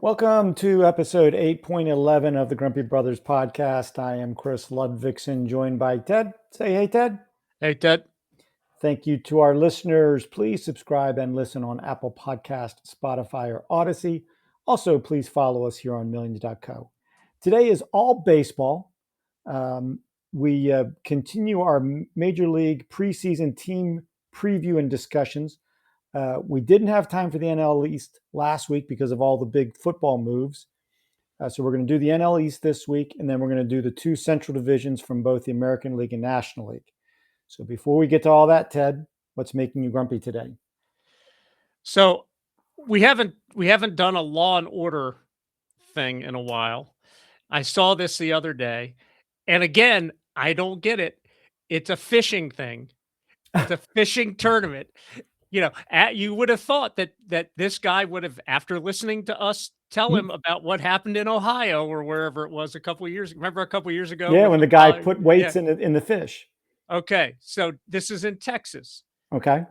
Welcome to episode 8.11 of the Grumpy Brothers podcast. I am Chris Ludvigsen, joined by Ted. Say hey, Ted. Hey, Ted. Thank you to our listeners. Please subscribe and listen on Apple Podcast, Spotify, or Odyssey. Also, please follow us here on millions.co. Today is all baseball. We continue our Major League preseason team preview and discussions. We didn't have time for the NL East last week because of all the big football moves. So we're going to do the NL East this week, and then we're going to do the two central divisions from both the American League and National League. So before we get to all that, Ted, what's making you grumpy today? So we haven't done a Law and Order thing in a while. I saw this the other day, and again, I don't get it. It's a fishing thing. It's a fishing tournament. You would have thought that this guy would have, after listening to us tell him about what happened in Ohio or wherever it was a couple of years. Remember a couple of years ago? Yeah, when the guy put weights in the fish. Okay, so this is in Texas. Okay.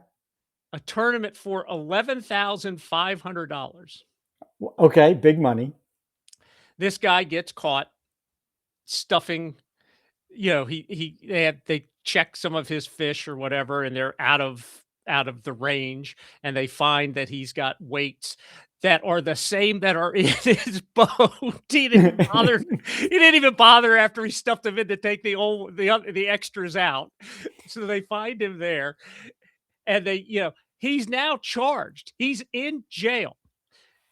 A tournament for $11,500. Okay, big money. This guy gets caught stuffing. They check some of his fish or whatever, and they're out of the range, and they find that he's got weights that are the same that are in his boat. He didn't even bother after he stuffed them in to take the extras out. So they find him there, and he's now charged. He's in jail.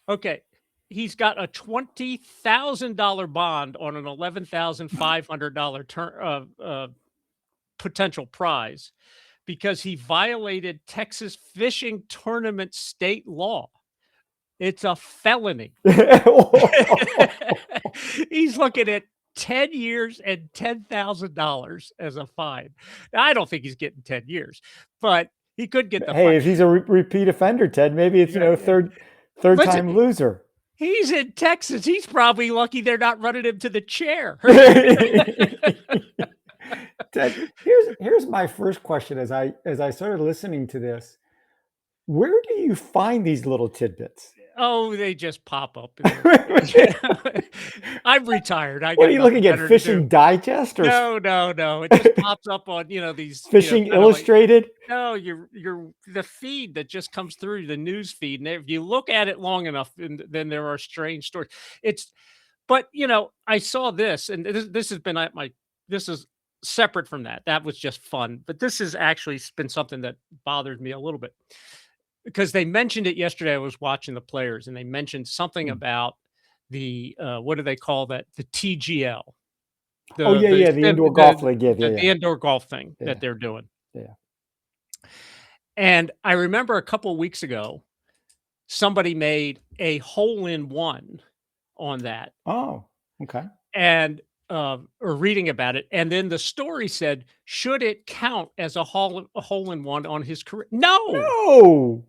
Okay. He's got a $20,000 bond on an $11,500 potential prize because he violated Texas fishing tournament state law. It's a felony. He's looking at 10 years and $10,000 as a fine. Now, I don't think he's getting 10 years, but he could get the fine. If he's a repeat offender, Ted, maybe it's third time loser. He's in Texas. He's probably lucky they're not running him to the chair. Ted, here's my first question as I started listening to this. Where do you find these little tidbits? Oh, they just pop up. I'm retired. What are you looking at? Fishing Digest? Or No. It just pops up on these Fishing Illustrated. No, you're the feed that just comes through the news feed, and if you look at it long enough, then there are strange stories. But I saw this, and this has been this is separate from that. That was just fun, but this has actually been something that bothers me a little bit. Because they mentioned it yesterday. I was watching the players, and they mentioned something about the what do they call that? The TGL. The indoor golf league. The indoor golf thing that they're doing. Yeah. And I remember a couple of weeks ago, somebody made a hole-in-one on that. Oh, okay. And or reading about it, and then the story said, should it count as a hole-in-one on his career? No.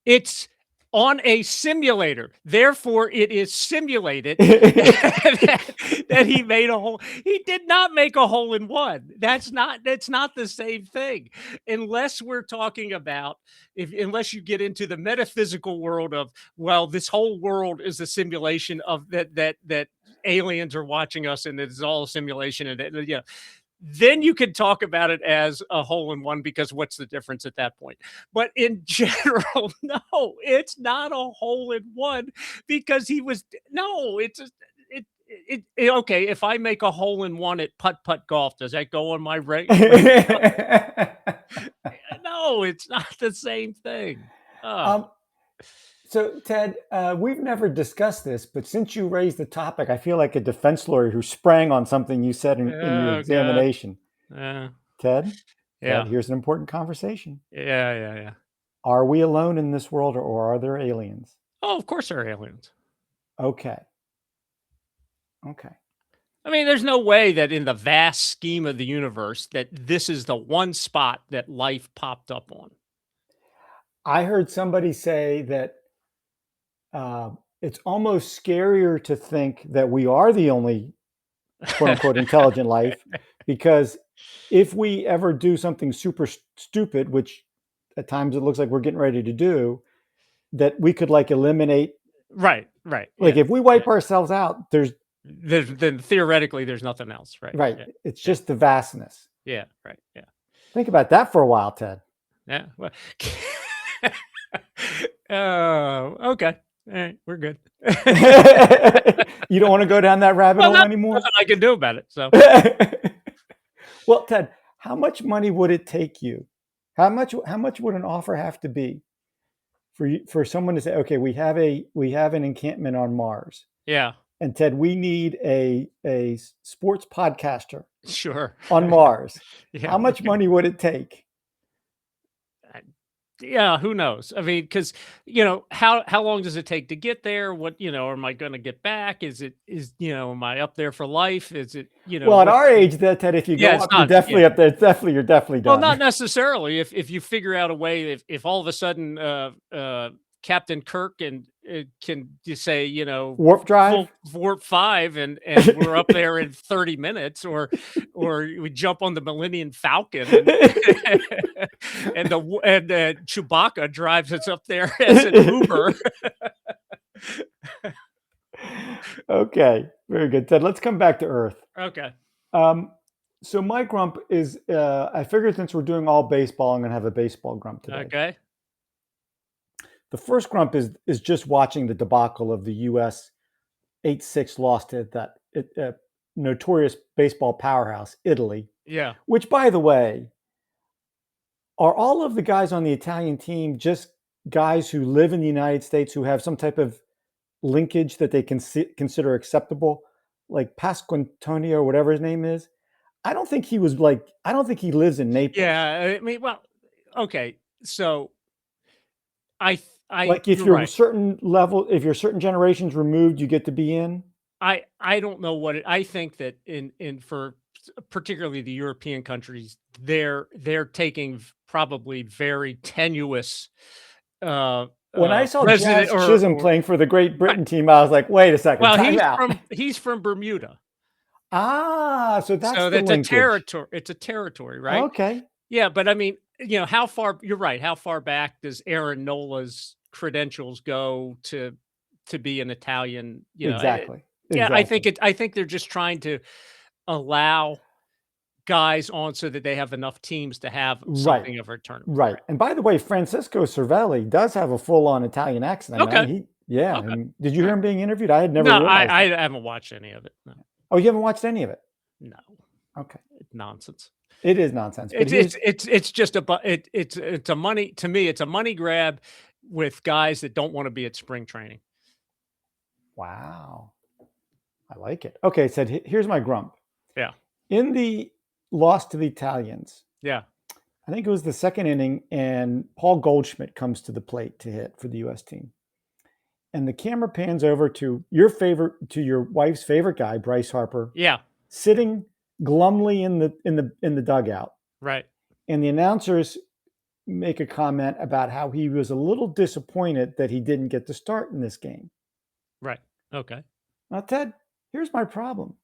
It's on a simulator. Therefore, it is simulated that he made a hole. He did not make a hole-in-one. That's not the same thing. Unless we're talking about, unless you get into the metaphysical world of, well, this whole world is a simulation of that aliens are watching us and it's all a simulation, and then you could talk about it as a hole-in-one, because what's the difference at that point? But in general, no, it's not a hole-in-one, because okay, if I make a hole-in-one at putt-putt golf, does that go on my rate? No, it's not the same thing. So, Ted, we've never discussed this, but since you raised the topic, I feel like a defense lawyer who sprang on something you said in your examination. Ted? Yeah. Ted, here's an important conversation. Yeah. Are we alone in this world, or are there aliens? Oh, of course there are aliens. Okay. I mean, there's no way that in the vast scheme of the universe that this is the one spot that life popped up on. I heard somebody say that it's almost scarier to think that we are the only quote unquote intelligent life, because if we ever do something super stupid, which at times it looks like we're getting ready to do, that we could like eliminate Right. Right. Like Yeah. if we wipe ourselves out, Then theoretically there's nothing else. Right. right. Yeah. It's Yeah. just the vastness. Yeah. Right. Yeah. Think about that for a while, Ted. Yeah. Well, oh, okay. All right. We're good. You don't want to go down that rabbit Well, hole anymore? nothing I can do about it. So, Well, Ted, how much money would it take you? How much would an offer have to be for someone to say, okay, we have an encampment on Mars, yeah. and Ted, we need a sports podcaster Sure. on Mars. Yeah. How much Okay. money would it take? Yeah, who knows? I mean, because how long does it take to get there? What am I going to get back? Am I up there for life? Is it Well, at what? our age, that Ted, if you Yeah, go it's up, you're not. Yeah. definitely up there. You're definitely Well, done. not necessarily. If you figure out a way, if all of a sudden Captain Kirk and can you say Warp drive. warp 5 and we're up there in 30 minutes, or we jump on the Millennium Falcon and Chewbacca drives us up there as an Uber. Okay, very good, Ted. Let's come back to Earth. Okay. So my grump is, I figured since we're doing all baseball, I'm going to have a baseball grump today. Okay. The first grump is just watching the debacle of the U.S. 8-6 loss to that notorious baseball powerhouse, Italy. Yeah. Which, by the way, are all of the guys on the Italian team just guys who live in the United States who have some type of linkage that they can consider acceptable, like Pasquantonio, whatever his name is? I don't think he lives in Naples. Yeah. I mean, well, okay. So Like if you're certain level, if you're certain generations removed, you get to be in. I don't know I think that for particularly the European countries, they're taking probably very tenuous. When I saw Jazz Chisholm playing for the Great Britain team, I was like, wait a second. Well, he's from Bermuda. Ah, so that's a territory. It's a territory, right? Okay. Yeah, but I mean, how far? You're right. How far back does Aaron Nola's credentials go to be an Italian? Exactly. Yeah, I think they're just trying to allow guys on so that they have enough teams to have something of a tournament. Right. And by the way, Francisco Cervelli does have a full-on Italian accent. Okay. And did you hear him being interviewed? I had never realized I haven't watched any of it. No. Oh, you haven't watched any of it? No. Okay. It's nonsense. It is nonsense. But it's just it's a money, to me, it's a money grab with guys that don't want to be at spring training. Wow. I like it. Okay, so here's my grump. Yeah. In the loss to the Italians. Yeah. I think it was the second inning, and Paul Goldschmidt comes to the plate to hit for the U.S. team. And the camera pans over to your wife's favorite guy, Bryce Harper. Yeah. Sitting glumly in the dugout. Right. And the announcers make a comment about how he was a little disappointed that he didn't get to start in this game. Right. Okay. Now, Ted, here's my problem.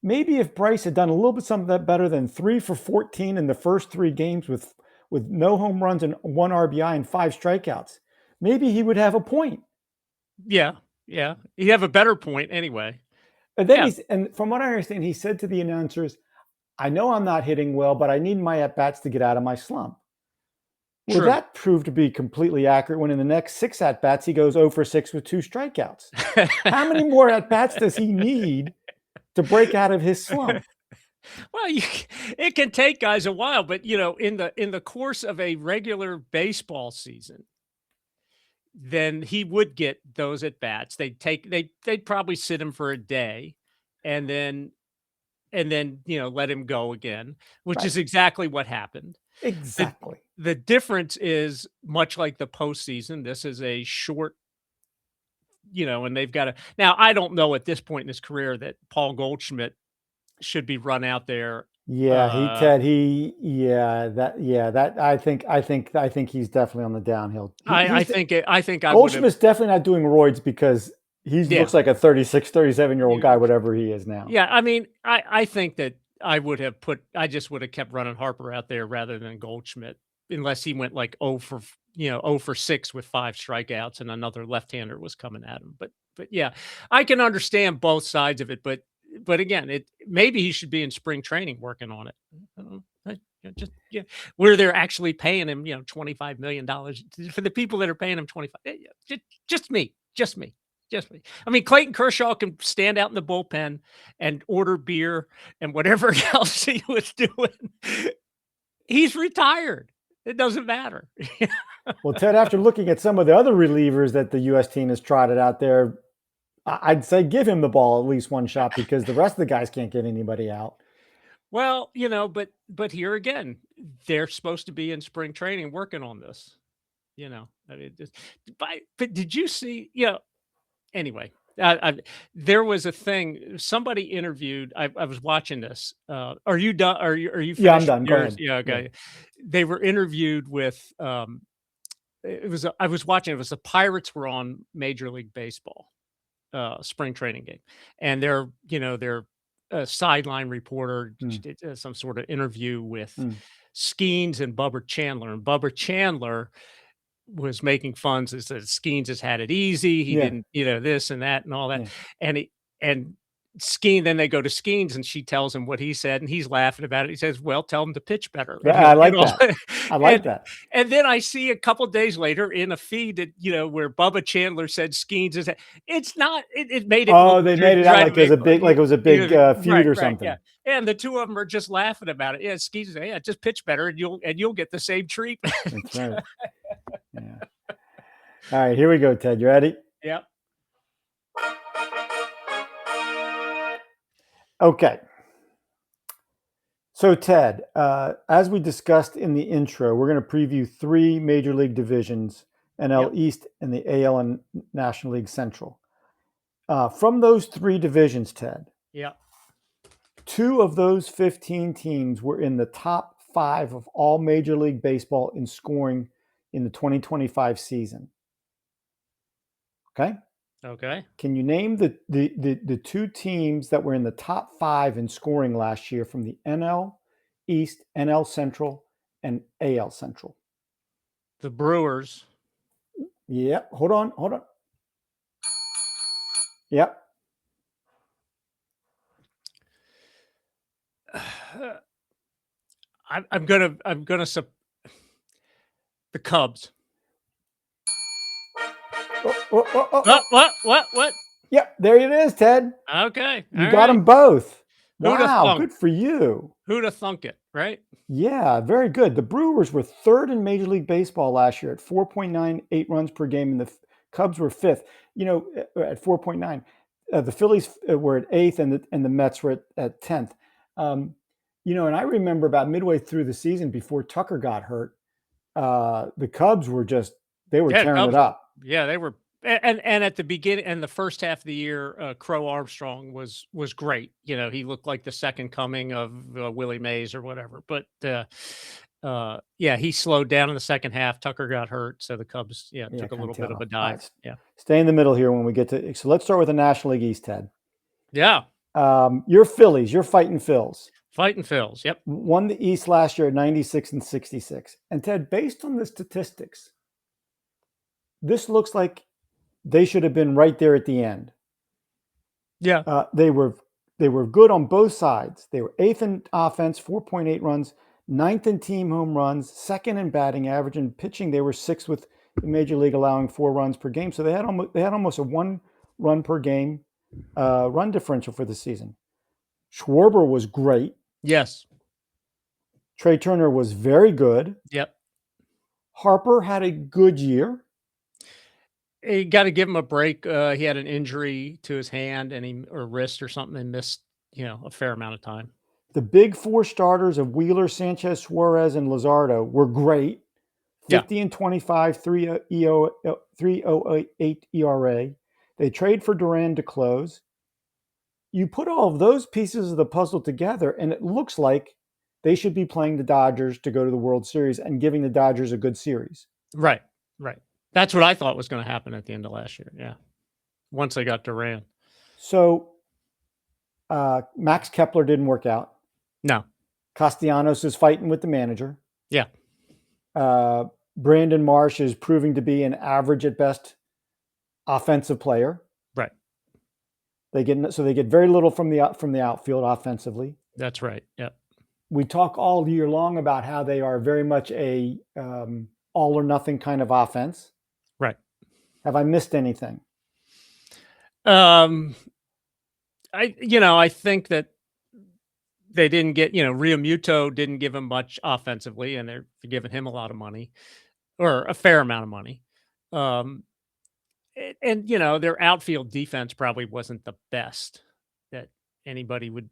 Maybe if Bryce had done a little bit something better than 3 for 14 in the first 3 games with no home runs and 1 RBI and 5 strikeouts, maybe he would have a point. Yeah. Yeah. He'd have a better point anyway. And then and from what I understand, he said to the announcers, I know I'm not hitting well, but I need my at-bats to get out of my slump. Well, that proved to be completely accurate when in the next 6 at-bats, he goes 0 for 6 with 2 strikeouts. How many more at-bats does he need to break out of his slump? Well, it can take guys a while, but in the course of a regular baseball season, then he would get those at bats. They'd probably sit him for a day, and then let him go again, which is exactly what happened. Exactly. The difference is, much like the postseason, this is a short, and they've got to. Now, I don't know at this point in his career that Paul Goldschmidt should be run out there. Yeah, I think he's definitely on the downhill. I think Goldschmidt's definitely not doing roids because he looks like a 36, 37-year-old guy, whatever he is now. Yeah, I mean, I think that I just would have kept running Harper out there rather than Goldschmidt. unless he went like 0 for 6 with 5 strikeouts and another left-hander was coming at him. But yeah, I can understand both sides of it, but again, maybe he should be in spring training working on it. I don't know. Just where they're actually paying him, $25 million for the people that are paying him 25. Just me. I mean, Clayton Kershaw can stand out in the bullpen and order beer and whatever else he was doing. He's retired. It doesn't matter. Well, Ted, after looking at some of the other relievers that the U.S. team has trotted out there, I'd say give him the ball at least one shot because the rest of the guys can't get anybody out. Well, but here again, they're supposed to be in spring training working on this. I mean, but did you see? Anyway, there was a thing. Somebody interviewed. I was watching this. Are you done? Are you finished? Yeah, I'm done. Go ahead. Yeah, okay. Yeah. They were interviewed with. It was. I was watching. It was the Pirates were on Major League Baseball, spring training game, and they're sideline reporter did some sort of interview with Skeens and Bubba Chandler, and Bubba Chandler was making fun. Said Skeens has had it easy. He didn't, this and that and all that. Yeah. And Skeens, then they go to Skeens and she tells him what he said and he's laughing about it. He says, well, tell him to pitch better. Yeah, I like that. I like that. And then I see a couple of days later in a feed that, where Bubba Chandler said Skeens is, it's not, it made it. Oh, they made it out like it was a big feud or something. Yeah. And the two of them are just laughing about it. Yeah. Skeens says, yeah, just pitch better and you'll get the same treatment. That's right. Yeah. All right, here we go, Ted. You ready? Yep. Okay. So, Ted, as we discussed in the intro, we're going to preview 3 major league divisions, NL East and the AL and National League Central. From those 3 divisions, Ted, 2 of those 15 teams were in the top 5 of all Major League Baseball in scoring in the 2025 season. Okay. Can you name the 2 teams that were in the top 5 in scoring last year from the NL East, NL Central, and AL Central? The Brewers. Yep. Hold on. Yep. I'm gonna the Cubs. What? Yep, there it is, Ted. Okay. You got them both. Wow, good for you. Who'd have thunk it, right? Yeah, very good. The Brewers were 3rd in Major League Baseball last year at 4.98 runs per game, and the Cubs were 5th, at 4.9. The Phillies were at 8th, and the Mets were at 10th. And I remember about midway through the season before Tucker got hurt, the Cubs were tearing it up. Yeah, they were. And at the beginning and the first half of the year, Crow Armstrong was great. He looked like the second coming of Willie Mays or whatever. But he slowed down in the second half. Tucker got hurt, so the Cubs took a little bit of a dive. Right. Yeah, stay in the middle here when we get to. So let's start with the National League East, Ted. Yeah. Your Phillies, you're fighting Phils. Fighting Phils. Yep. Won the East last year at 96 and 66. And Ted, based on the statistics, this looks like they should have been right there at the end. Yeah. They were good on both sides. They were 8th in offense, 4.8 runs, 9th in team home runs, 2nd in batting average, and pitching they were 6th with the Major League allowing 4 runs per game. So they had almost a 1 run per game run differential for the season. Schwarber was great. Yes. Trey Turner was very good. Yep. Harper had a good year. You got to give him a break. He had an injury to his hand or wrist or something and missed, a fair amount of time. The big 4 starters of Wheeler, Sanchez, Suarez, and Luzardo were great. 50 and 25, 3.08 ERA. They trade for Duran to close. You put all of those pieces of the puzzle together, and it looks like they should be playing the Dodgers to go to the World Series and giving the Dodgers a good series. Right. That's what I thought was going to happen at the end of last year. Yeah. Once they got Duran. So Max Kepler didn't work out. No. Castellanos is fighting with the manager. Yeah. Brandon Marsh is proving to be an average at best offensive player. Right. They get very little from the outfield offensively. That's right. Yep. We talk all year long about how they are very much a all or nothing kind of offense. Right. Have I missed anything? I think that they didn't get, Rio Muto didn't give him much offensively, and they're giving him a lot of money, or a fair amount of money. And their outfield defense probably wasn't the best that anybody would,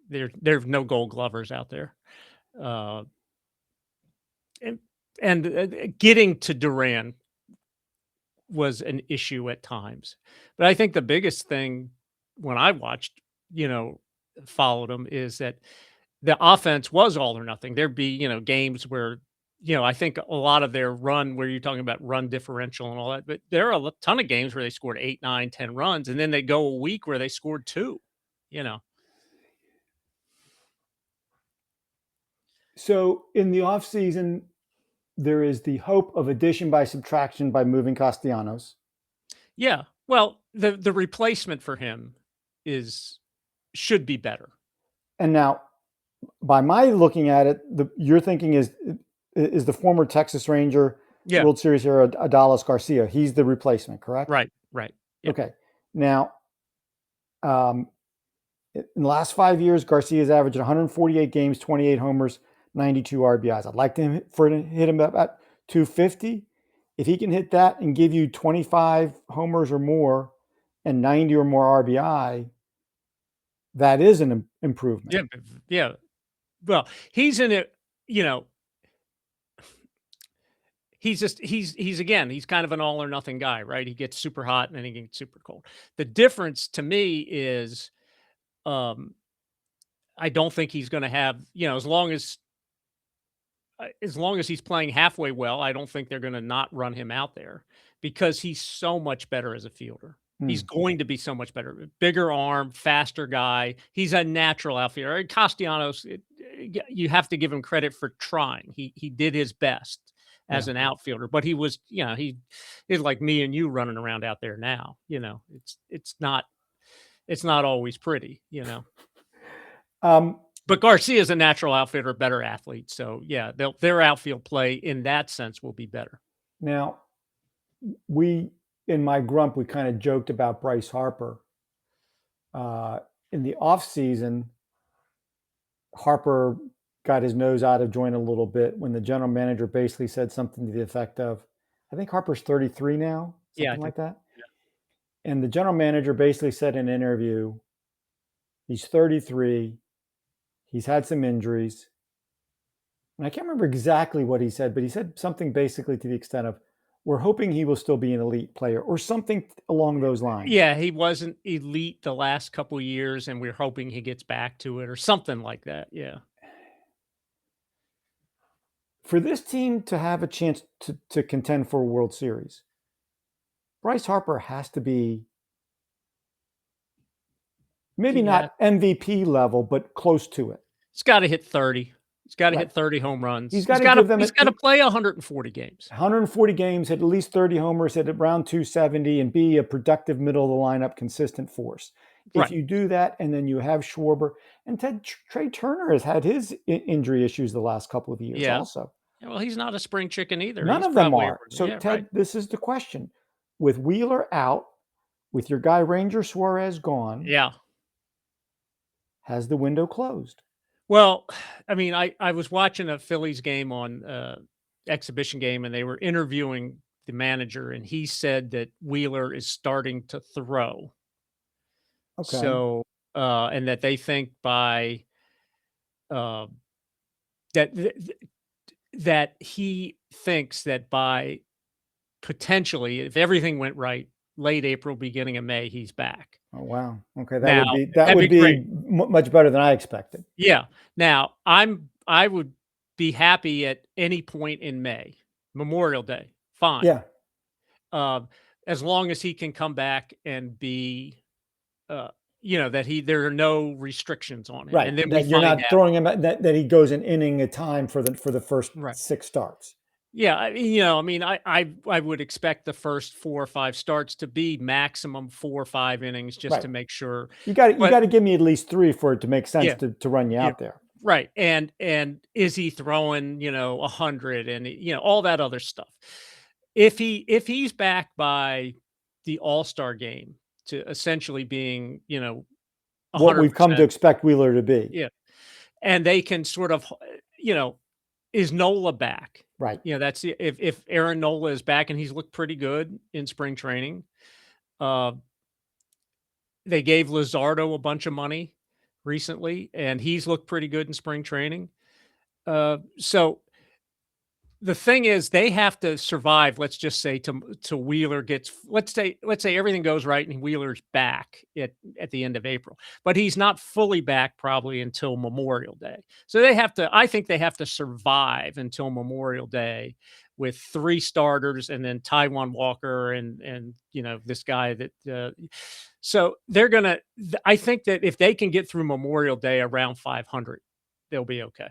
there's no Gold Glovers out there. And getting to Duran was an issue at times. But I think the biggest thing when I watched, followed them, is that the offense was all or nothing. There'd be, games where, I think a lot of their run, where you're talking about run differential and all that, but there are a ton of games where they scored 8, 9, 10 runs, and then they go a week where they scored 2, So in the offseason, there is the hope of addition by subtraction by moving Castellanos. Yeah. Well, the replacement for him should be better. And now, by my looking at it, your thinking is the former Texas Ranger, World Series hero Adalis Garcia. He's the replacement, correct? Right. Yep. Okay. Now, in the last 5 years, Garcia's averaged 148 games, 28 homers, 92 RBIs. I'd like to hit him about 250. If he can hit that and give you 25 homers or more and 90 or more RBI, that is an improvement. Yeah. Well, he's in it, he's kind of an all or nothing guy, right? He gets super hot and then he gets super cold. The difference to me is, I don't think he's going to have, as long as he's playing halfway well, I don't think they're going to not run him out there, because he's so much better as a fielder. He's going to be so much better. Bigger arm, faster guy. He's a natural outfielder. Castellanos, you have to give him credit for trying. He did his best as an outfielder, but he was, he is like me and you running around out there now. It's not always pretty, But Garcia is a natural outfielder, better athlete. So yeah, their outfield play in that sense will be better. Now, in my grump, we kind of joked about Bryce Harper. In the offseason, Harper got his nose out of joint a little bit when the general manager basically said something to the effect of, I think Harper's 33 now, something like that. Yeah. And the general manager basically said in an interview, he's 33, he's had some injuries. And I can't remember exactly what he said, but he said something basically to the extent of, we're hoping he will still be an elite player, or something along those lines. Yeah, he wasn't elite the last couple of years, and we're hoping he gets back to it, or something like that. Yeah. For this team to have a chance to contend for a World Series, Bryce Harper has to be maybe not MVP level, but close to it. He's got to hit 30. He's got to hit 30 home runs. He's got to play 140 games. 140 games, hit at least 30 homers, hit around 270, and be a productive middle of the lineup, consistent force. If you do that, and then you have Schwarber, and Trey Turner has had his injury issues the last couple of years also. Yeah, well, he's not a spring chicken either. None of them are. So, Ted, this is the question. With Wheeler out, with your guy Ranger Suarez gone, has the window closed? Well, I mean, I was watching a Phillies game on exhibition game, and they were interviewing the manager, and he said that Wheeler is starting to throw. Okay. So, and that they think by that he thinks that by potentially, if everything went right, late April, beginning of May, he's back. Oh, wow. Okay. That would be much better than I expected. Yeah. Now I would be happy at any point in May, Memorial Day. Fine. Yeah. As long as he can come back and be, that there are no restrictions on him. Right. And then that you're not throwing him that he goes an inning at a time for the first 6 starts. Yeah, I mean, I would expect the first 4 or 5 starts to be maximum 4 or 5 innings just Right. to make sure. You got But to give me at least 3 for it to make sense yeah, to run you yeah, out there. right. And is he throwing, 100 and all that other stuff. If he's back by the All-Star game to essentially being, What we've come to 100%, expect Wheeler to be. yeah, and they can sort of, you know, is Nola back? Right. That's if Aaron Nola is back and he's looked pretty good in spring training. Uh, they gave Luzardo a bunch of money recently, and he's looked pretty good in spring training. So the thing is they have to survive, let's just say to Wheeler gets, let's say everything goes right and Wheeler's back at the end of April. But he's not fully back probably until Memorial Day. So I think they have to survive until Memorial Day with 3 starters and then Taiwan Walker and this guy that so they're going to I think that if they can get through Memorial Day around 500, they'll be okay.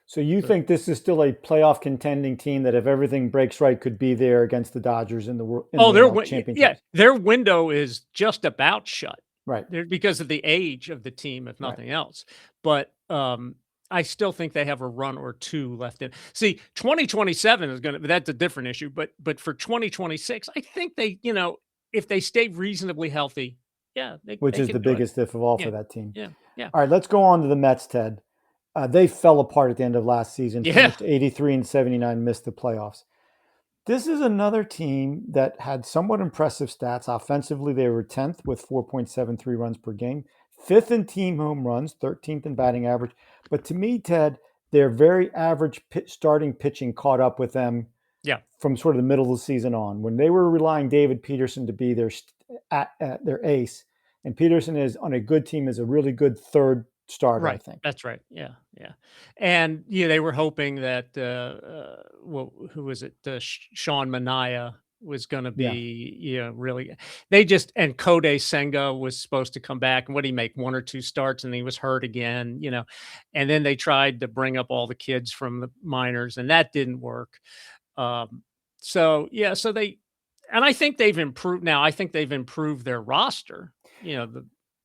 So you think this is still a playoff contending team that if everything breaks right could be there against the Dodgers in the Oh, NL championship? their window is just about shut. Right. They're because of the age of the team, if Right. nothing else. But I still think they have a run or 2 left in. See, 2027 is going to, that's a different issue. But for 2026, I think they, if they stay reasonably healthy, yeah, Which they is can the do it. biggest if of all Yeah, for that team. yeah, yeah, All right, let's go on to the Mets, Ted. They fell apart at the end of last season, yeah. finished 83 and 79, missed the playoffs. This is another team that had somewhat impressive stats. Offensively, they were 10th with 4.73 runs per game, 5th in team home runs, 13th in batting average. But to me, Ted, their very average starting pitching caught up with them Yeah. from sort of the middle of the season on. When they were relying David Peterson to be their ace, and Peterson is on a good team is a really good third starter, I Right. think. That's right. Yeah. Yeah. And they were hoping that well, who was it? Sean Mania was going to Yeah. be, really. They just and Kode Senga was supposed to come back. And what did he make 1 or 2 starts, and he was hurt again. And then they tried to bring up all the kids from the minors, and that didn't work. So yeah, so and I think they've improved now. I think they've improved their roster.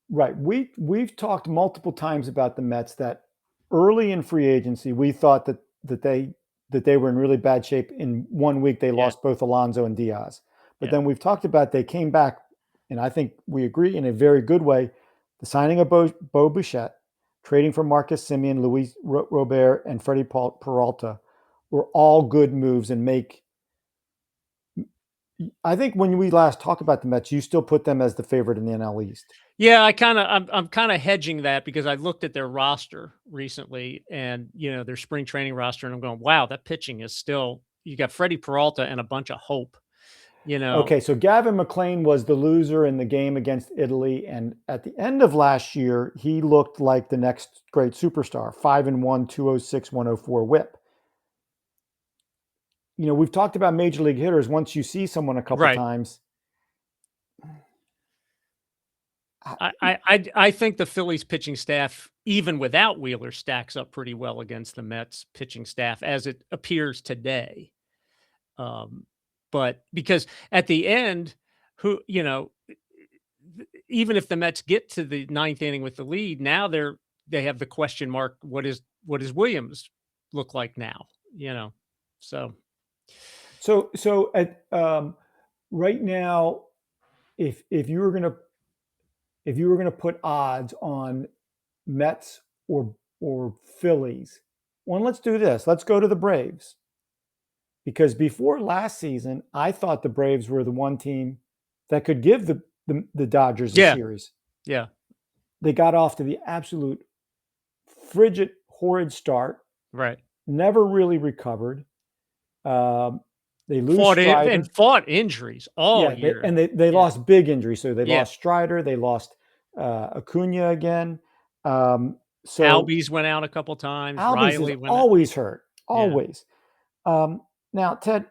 Right. We've talked multiple times about the Mets that early in free agency we thought that they were in really bad shape. In 1 week they Yeah, lost both Alonso and Diaz. But yeah, then we've talked about they came back, and I think we agree in a very good way. The signing of Bo Bichette, trading for Marcus Semien, Luis Robert, and Freddie Peralta were all good moves and make. I think when we last talked about the Mets, you still put them as the favorite in the NL East. yeah. I'm kind of hedging that because I looked at their roster recently, and their spring training roster, and I'm going, wow, that pitching is still. You got Freddie Peralta and a bunch of hope. Okay, so Gavin McLean was the loser in the game against Italy, and at the end of last year, he looked like the next great superstar. 5-1, 206, 104 WHIP. We've talked about major league hitters. Once you see someone a couple Right. times, I think the Phillies pitching staff, even without Wheeler, stacks up pretty well against the Mets pitching staff as it appears today. But because at the end, who even if the Mets get to the 9th inning with the lead, now they have the question mark. What is Williams look like now? So so at right now, if you were gonna put odds on Mets or Phillies, well, let's do this. Let's go to the Braves. Because before last season, I thought the Braves were the one team that could give the Dodgers a yeah, series. yeah, They got off to the absolute frigid, horrid start, right. never really recovered. They lose Strider. Fought injuries all Yeah, year. they Yeah, lost big injuries. So they yeah. lost Strider. They lost Acuna again. So Albies went out a couple times. Albies is Riley went out. always hurt, Yeah. always. Now, Ted,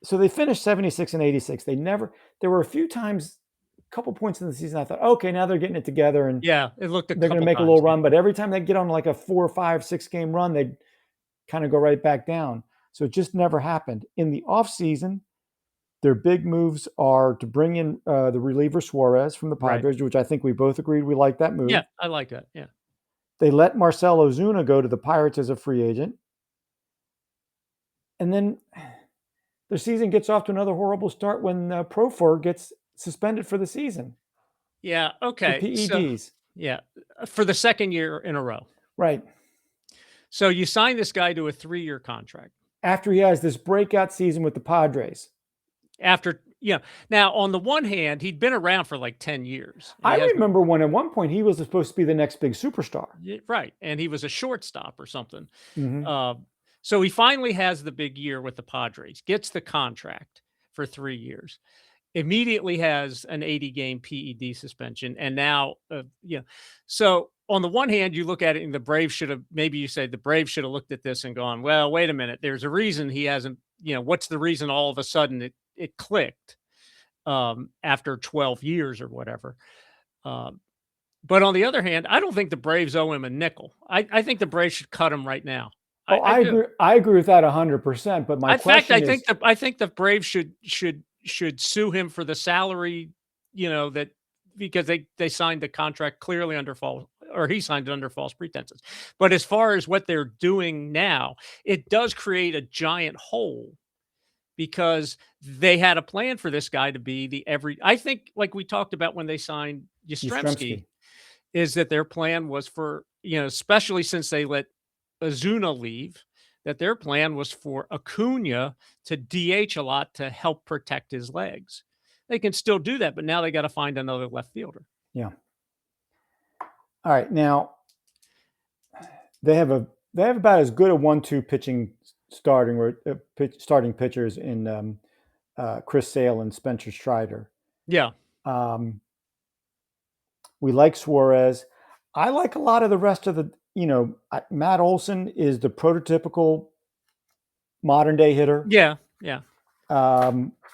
so they finished 76 and 86. There were a few times, a couple points in the season, I thought, okay, now they're getting it together and Yeah, it looked a they're going to couple make a times, little yeah. run. But every time they get on like a 4 or 5, 6 game run, they kind of go right back down. So it just never happened. In the offseason, their big moves are to bring in the reliever Suarez from the Right. Padres, which I think we both agreed we like that move. Yeah, I like that. Yeah. They let Marcell Ozuna go to the Pirates as a free agent. And then their season gets off to another horrible start when Profar gets suspended for the season Yeah. for Okay. So, PEDs. yeah, for the second year in a row. Right. So you sign this guy to a 3-year contract After he has this breakout season with the Padres. after, now on the one hand, he'd been around for like 10 years. And I he hasn't, remember when at one point he was supposed to be the next big superstar. right. And he was a shortstop or something. Mm-hmm. So he finally has the big year with the Padres, gets the contract for 3 years, immediately has an 80-game PED suspension. And now, so on the one hand, you look at it and the Braves should have, maybe you say the Braves should have looked at this and gone, well, wait a minute, there's a reason he hasn't, what's the reason all of a sudden it clicked after 12 years or whatever. But on the other hand, I don't think the Braves owe him a nickel. I think the Braves should cut him right now. I do. agree. I agree with that 100%. But my In fact, question is, I think the Braves should sue him for the salary, that because they signed the contract clearly under false, or he signed it under false pretenses. But as far as what they're doing now, it does create a giant hole because they had a plan for this guy to be I think, like we talked about when they signed Yastrzemski, is that their plan was for, especially since they let Ozuna leave, that their plan was for Acuna to DH a lot to help protect his legs. They can still do that, but now they got to find another left fielder. yeah. All right. Now they have about as good a 1-2 pitching starting pitchers in Chris Sale and Spencer Strider. Yeah. We like Suarez. I like a lot of the rest of the, Matt Olson is the prototypical modern day hitter. Yeah. Yeah.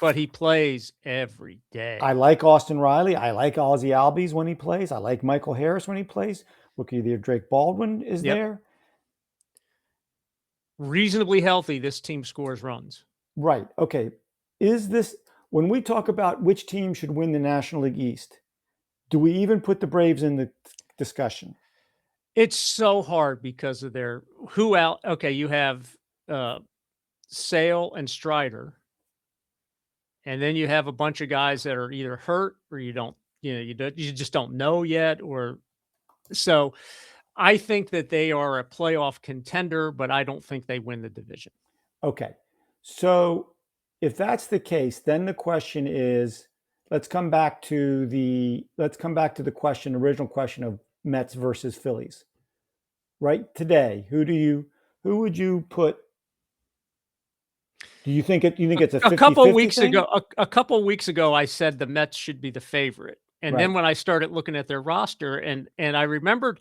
But he plays every day. I like Austin Riley. I like Ozzie Albies when he plays. I like Michael Harris when he plays. Rookie of the year Drake Baldwin is there. Reasonably healthy, this team scores runs. Right. Okay. Is this, when we talk about which team should win the National League East, do we even put the Braves in the discussion? It's so hard because of their okay, you have Sale and Strider. And then you have a bunch of guys that are either hurt or you just don't know yet. Or so I think that they are a playoff contender, but I don't think they win the division. Okay. So if that's the case, then the question is, let's come back to the original question of Mets versus Phillies. Right today, who would you put? Do you think it's a 50-50 a couple weeks thing? ago? A couple weeks ago, I said the Mets should be the favorite, and then when I started looking at their roster, and I remembered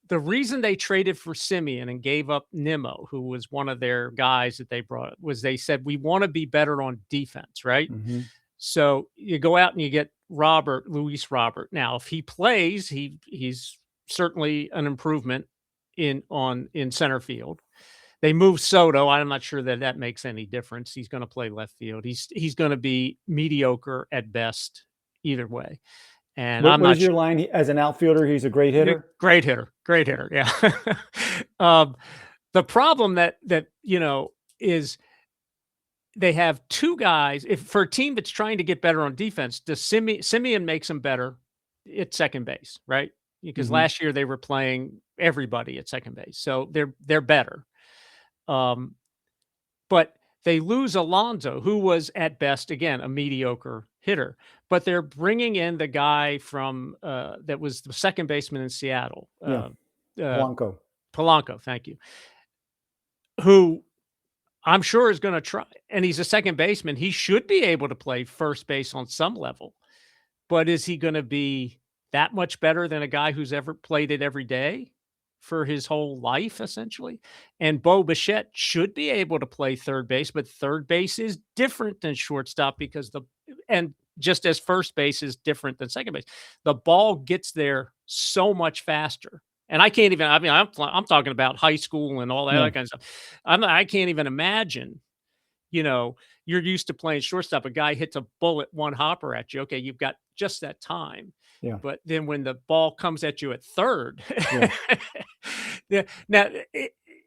the reason they traded for Semien and gave up Nimmo, who was one of their guys that they brought, was they said we want to be better on defense, right? Mm-hmm. So you go out and you get Luis Robert. Now, if he plays, he's certainly an improvement in center field. They moved Soto. I'm not sure that makes any difference. He's going to play left field. He's going to be mediocre at best either way. And what is your line as an outfielder? He's a great hitter. Great hitter. Yeah. The problem that is they have two guys. If for a team that's trying to get better on defense, Semien makes them better at second base, right? Because last year they were playing everybody at second base, so they're better. But they lose Alonso, who was at best, again, a mediocre hitter, but they're bringing in the guy from that was the second baseman in Seattle. Polanco. Thank you. Who I'm sure is going to try, and he's a second baseman. He should be able to play first base on some level, but is he going to be that much better than a guy who's ever played it every day for his whole life, essentially? And Bo Bichette should be able to play third base, but third base is different than shortstop and just as first base is different than second base. The ball gets there so much faster And I can't even. I mean, I'm talking about high school and all that Yeah. other kind of stuff. I can't even imagine. You're used to playing shortstop. A guy hits a bullet one hopper at you. Okay, you've got just that time. Yeah. But then when the ball comes at you at third, Yeah. yeah.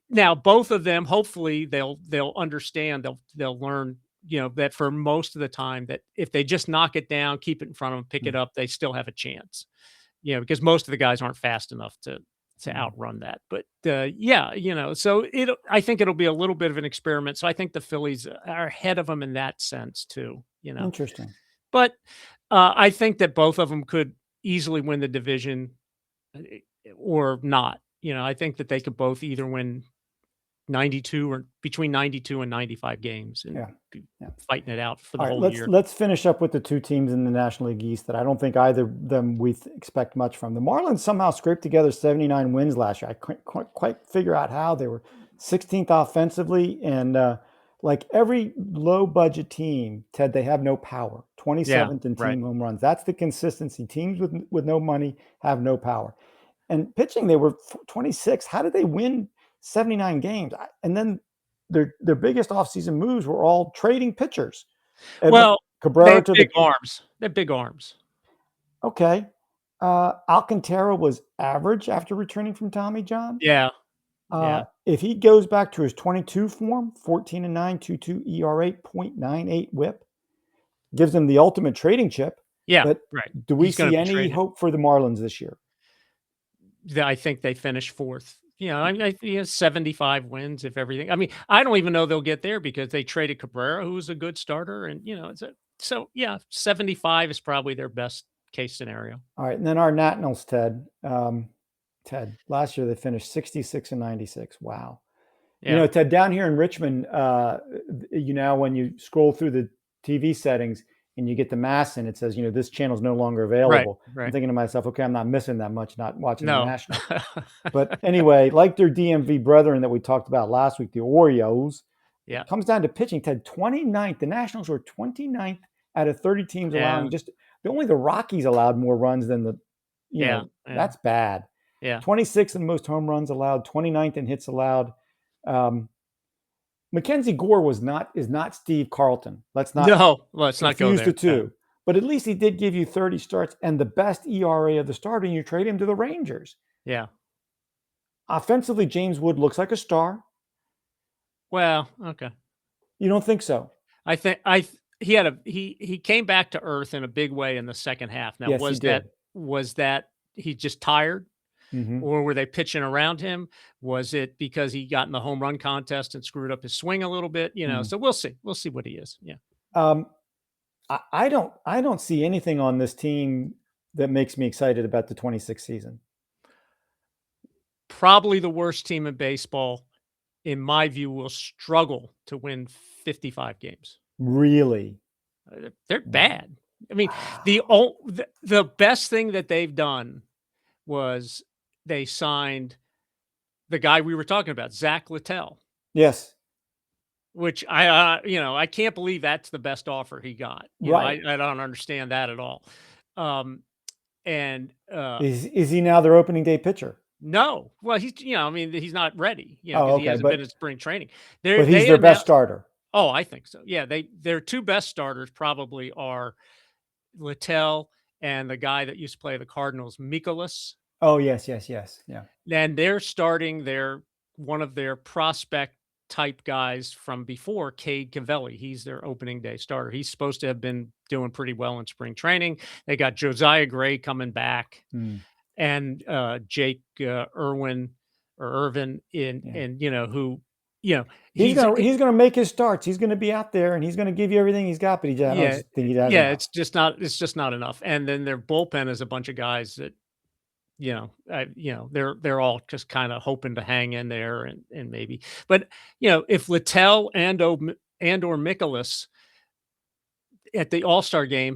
Now both of them, hopefully they'll understand. They'll learn. That for most of the time, that if they just knock it down, keep it in front of them, pick it Mm, up, they still have a chance. Because most of the guys aren't fast enough to mm. outrun that. But yeah, so I think it'll be a little bit of an experiment. So I think the Phillies are ahead of them in that sense too. Interesting. But I think that both of them could easily win the division or not. I think that they could both either win 92 or between 92 and 95 games and Yeah. be Yeah. fighting it out for the All right, whole year. let's finish up with the two teams in the National League East that I don't think either of them expect much from. The Marlins somehow scraped together 79 wins last year. I couldn't quite figure out how. They were 16th offensively, and like every low budget team, Ted, they have no power. Yeah, 27th in right. team home runs. That's the consistency. Teams with no money have no power. And pitching, they were 26. How did they win 79 games? And then their biggest offseason moves were all trading pitchers. Edwin Well, they Cabrera have to big the arms. They have big arms. okay. Alcantara was average after returning from Tommy John. Yeah, yeah, If he goes back to his 22 form, 14 and 9, 2.2 ERA, 0.98 WHIP, gives him the ultimate trading chip. yeah, But right. do we He's gonna see be any traded. hope for the Marlins this year? I think they finish 4th. I 75 wins if everything. I mean, I don't even know they'll get there because they traded Cabrera, who was a good starter, and so yeah, 75 is probably their best case scenario. All right, and then our Nationals, Ted. Ted, last year they finished 66 and 96. Wow. Yeah, Ted, down here in Richmond, when you scroll through the TV settings and you get the mass and it says, this channel is no longer right, available. I'm right. thinking to myself, okay, I'm not missing that much, not watching the No. Nationals. But anyway, like their DMV brethren that we talked about last week, the Orioles, Yeah, it comes down to pitching. Ted, 29th. The Nationals were 29th out of 30 teams yeah, allowing only the Rockies allowed more runs than yeah, yeah, that's bad. yeah. 26th in most home runs allowed, 29th in hits allowed. Mackenzie Gore is not Steve Carlton. Let's not No, let's not go confuse the there. two. But at least he did give you 30 starts and the best ERA of the starter, and you trade him to the Rangers. Yeah. Offensively, James Wood looks like a star. Well, okay. You don't think so? I think he came back to earth in a big way in the second half. Now, Yes, he did. was that he just tired? Mm-hmm. Or were they pitching around him? Was it because he got in the home run contest and screwed up his swing a little bit? So we'll see. We'll see what he is. Yeah. Um, I don't see anything on this team that makes me excited about the 26th season. Probably the worst team in baseball, in my view, will struggle to win 55 games. Really? They're bad. I mean, Wow. the best thing that they've done was they signed the guy we were talking about, Zach Littell, Yes. which I can't believe that's the best offer he got. Right. I don't understand that at all. And Is he now their opening day pitcher? no, well, I mean, he's not ready, Oh, because he okay. hasn't been But in spring training. he's their best starter. Oh, I think so. Yeah, their two best starters probably are Littell and the guy that used to play the Cardinals, Mikolas. Oh, yes, yes, yes. Yeah. And they're starting one of their prospect type guys from before, Cade Cavelli. He's their opening day starter. He's supposed to have been doing pretty well in spring training. They got Josiah Gray coming back Mm, and Jake Irwin yeah. who, you know, He's he's gonna make his starts. He's gonna be out there and he's gonna give you everything he's got. But I don't yeah, just think he has yeah, enough. it's just not enough. And then their bullpen is a bunch of guys that they're all just kind of hoping to hang in there and maybe, but if Littell or Mikolas at the All-Star game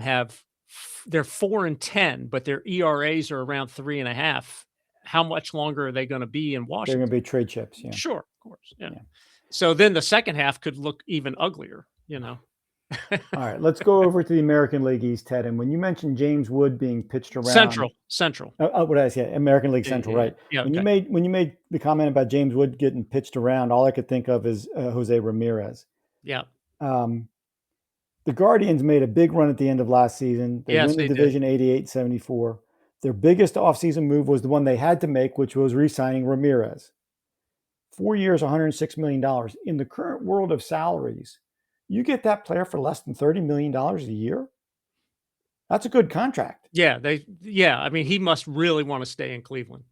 they're 4-10, but their ERAs are around 3.5. How much longer are they going to be in They're gonna Washington? be trade chips. Yeah. Sure, of course, yeah. Yeah. So then the second half could look even uglier. All right, let's go over to the American League East, Ted. And when you mentioned James Wood being pitched around, Central. what did I say? American League Yeah, Central, yeah, right? yeah, When you okay. made the comment about James Wood getting pitched around, all I could think of is Jose Ramirez. Yeah. Um, the Guardians made a big run at the end of last season. They Yes, win the they did. division 88-74. Their biggest offseason move was the one they had to make, which was re-signing Ramirez. 4 years, $106 million. In the current world of salaries, you get that player for less than $30 million a year. That's a good contract. Yeah, I mean, he must really wanna stay in Cleveland.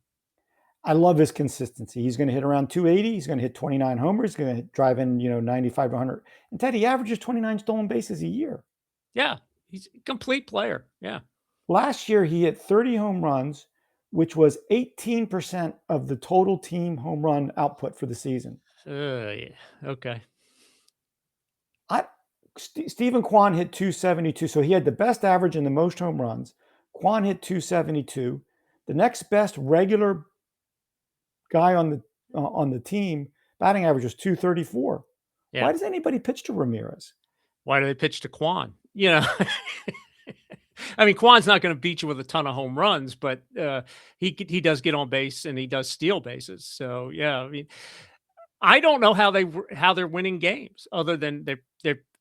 I love his consistency. He's going to hit around 280. He's going to hit 29 homers. He's going to drive in, 95 to 100. And Ted, he averages 29 stolen bases a year. Yeah, he's a complete player, yeah. Last year, he hit 30 home runs, which was 18% of the total team home run output for the season. Yeah, okay. Stephen Kwan hit 272, so he had the best average and the most home runs. Kwan hit 272. The next best regular guy on the team batting average was 234. Yeah. Why does anybody pitch to Ramirez? Why do they pitch to Quan? You know? I mean, Quan's not gonna beat you with a ton of home runs, but, he does get on base and he does steal bases, so, yeah, I mean, I don't know how they're winning games other than they're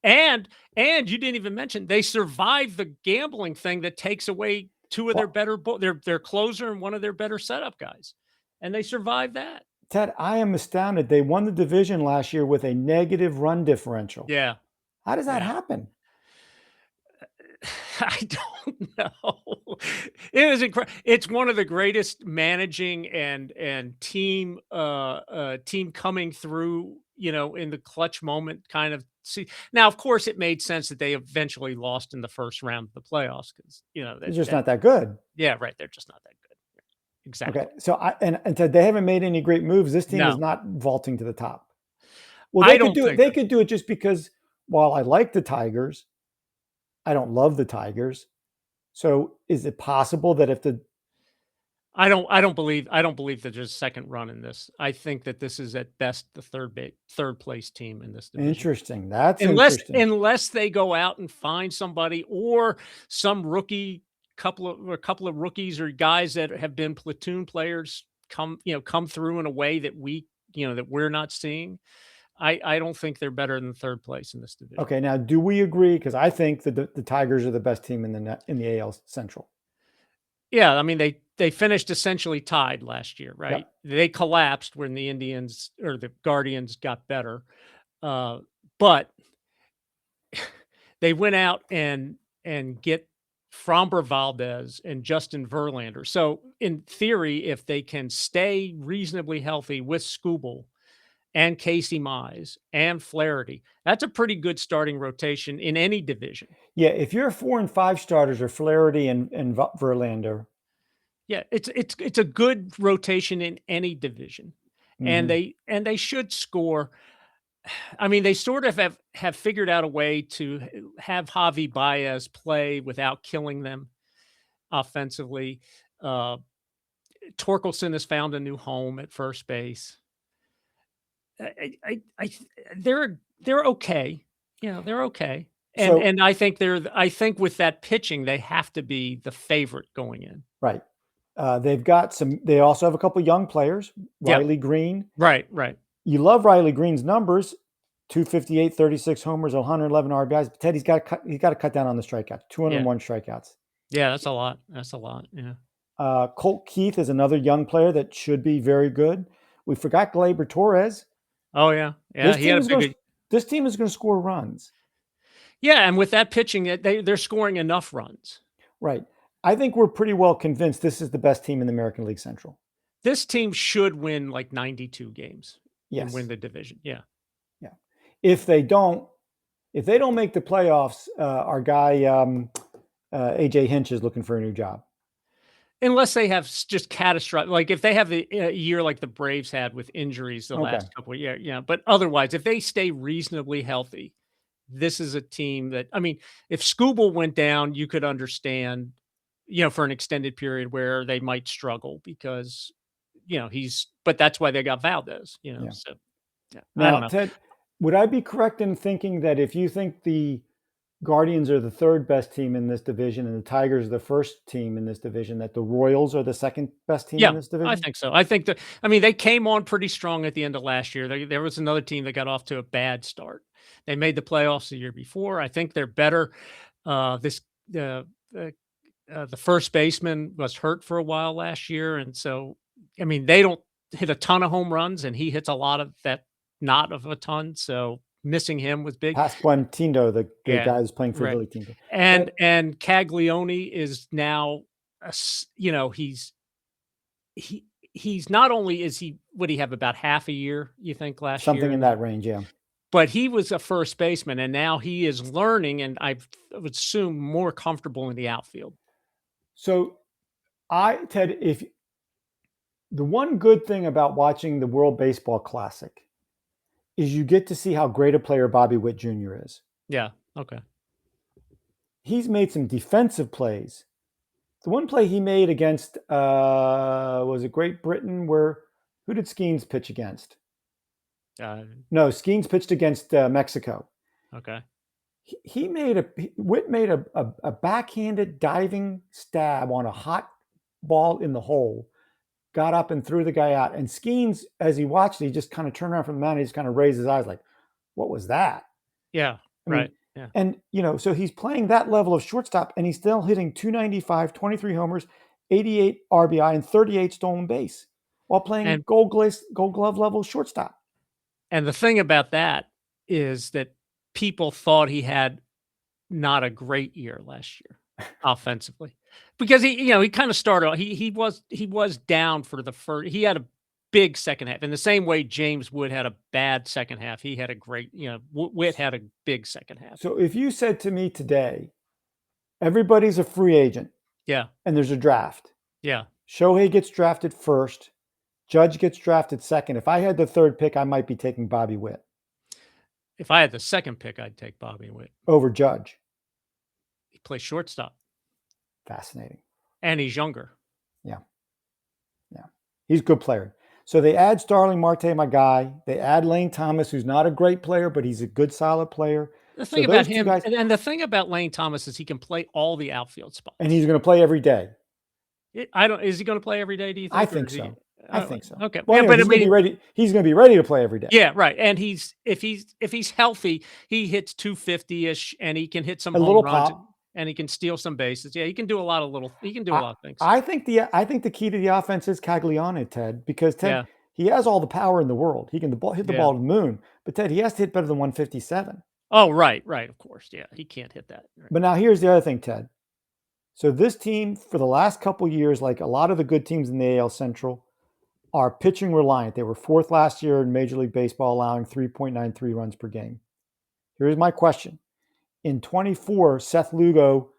and you didn't even mention they survived the gambling thing that takes away 2 of their Well, better their closer and one of their better setup guys, and they survived that. Ted, I am astounded. They won the division last year with a negative run differential. Yeah, How does that yeah. happen? I don't know. It was incredible. It's one of the greatest managing and team coming through, in the clutch moment kind of see. Now, of course, it made sense that they eventually lost in the first round of the playoffs because They're that just that not that good. yeah, right. They're just not that good. Okay, Exactly. so and Ted, they haven't made any great moves. This team is No, not vaulting to the top. Well, I they could don't do it. think They so. could do it just because while I like the Tigers, I don't love the Tigers. So is it possible that if the I don't believe that there's a second run in this. I think that this is at best the third place team in this division. interesting, that's Unless interesting. unless they go out and find somebody or some rookie a couple of rookies or guys that have been platoon players come through in a way that that we're not seeing. I don't think they're better than third place in this division. Okay, now do we agree? Because I think that the Tigers are the best team in in the AL Central. Yeah, I mean they finished essentially tied last year, right? Yep. They collapsed when the Indians or the Guardians got better. But they went out and get Framber Valdez and Justin Verlander. So in theory, if they can stay reasonably healthy with Scooble and Casey Mize and Flaherty, that's a pretty good starting rotation in any division. Yeah, if your 4 and 5 starters are Flaherty and Verlander. Yeah, it's a good rotation in any division. And Mhm. they should score. I mean, they sort of have figured out a way to have Javi Baez play without killing them offensively. Uh, Torkelson has found a new home at first base. I they're okay. They're okay. And So and I think with that pitching, they have to be the favorite going in. right. They also have a couple young players, Yeah, Riley Green. right, right. You love Riley Green's numbers, 258, 36 homers, 111 RBIs. But Ted, he's got to cut down on the strikeouts, Yeah, 201 strikeouts. yeah. That's a lot. That's a lot. Yeah. Colt Keith is another young player that should be very good. We forgot Gleyber Torres. Oh yeah, yeah. This He had team a is going big. to this team is going to score runs. Yeah, and with that pitching, they're scoring enough runs. Right. I think we're pretty well convinced this is the best team in the American League Central. This team should win like 92 games and win Yes. the division. Yeah. Yeah. If they don't, if they don't make the playoffs, our guy AJ Hinch is looking for a new job. Unless they have just catastrophic, like if they have a year like the Braves had with injuries the Okay. last couple of years, yeah. But otherwise, if they stay reasonably healthy, this is a team that, I mean, if Scooble went down, you could understand, for an extended period where they might struggle because, but that's why they got Valdez. Yeah. So yeah, I don't Now, know. Ted, would I be correct in thinking that if you think the Guardians are the third best team in this division, and the Tigers are the first team in this division, that the Royals are the second best team in Yeah, this I division? think so. I think that I mean, they came on pretty strong at the end of last year. There was another team that got off to a bad start. They made the playoffs the year before. I think they're better. This uh, the first baseman was hurt for a while last year, and so I mean, they don't hit a ton of home runs, and he hits a lot of that, not of a ton. So missing him was big. Pasquantino, the Yeah, guy who's playing for right. Philly team. Ted, And Caglione is now, he he's not only is he would he have about half a year, you think, last something year? in that range, yeah. But he was a first baseman, and now he is learning, and I would assume more comfortable in the outfield. So Ted, if the one good thing about watching the World Baseball Classic is you get to see how great a player Bobby Witt Jr. is. Yeah, okay. He's made some defensive plays. The one play he made against was it Great Britain, where who did Skeens pitch against? No, Skeens pitched against Mexico. Okay. Witt made a backhanded diving stab on a hot ball in the hole, got up and threw the guy out. And Skeens, as he watched it, he just kind of turned around from the mound. He just kind of raised his eyes like, what was that? Yeah, I mean, right. Yeah. and, so he's playing that level of shortstop, and he's still hitting 295, 23 homers, 88 RBI, and 38 stolen base while playing And gold glove level shortstop. and the thing about that is that people thought he had not a great year last year offensively, because he kind of started. He was down for the first. He had a big second half in the same way James Wood had a bad second half. He had a great. Witt had a big second half. So if you said to me today, everybody's a free agent, Yeah, and there's a draft. yeah. Shohei gets drafted first. Judge gets drafted second. If I had the third pick, I might be taking Bobby Witt If I had the second pick, I'd take Bobby Witt. over Judge. He plays shortstop, Fascinating. and he's younger. Yeah. He's a good player. So they add Starling Marte, my guy. They add Lane Thomas, who's not a great player, but he's a good, solid player. The thing about him, and the thing about Lane Thomas is he can play all the outfield spots, and he's going to play every day. Is he going to play every day? Do you think? I think so. I think so. Okay, well, but he's going to be ready. He's going to be ready to play every day. Yeah, right. And if he's healthy, he hits 250-ish, and he can hit some home runs, and he can steal some bases. Yeah, he can do a lot of things. I think the key to the offense is Caglione, Ted, because Ted, he has all the power in the world. He can hit the ball to the moon, but Ted, he has to hit better than 157. Oh, right, of course, yeah, he can't hit that. Right. But now here's the other thing, Ted. So this team, for the last couple years, like a lot of the good teams in the AL Central, are pitching reliant. They were fourth last year in Major League Baseball, allowing 3.93 runs per game. Here's my question. In 24, Seth Lugo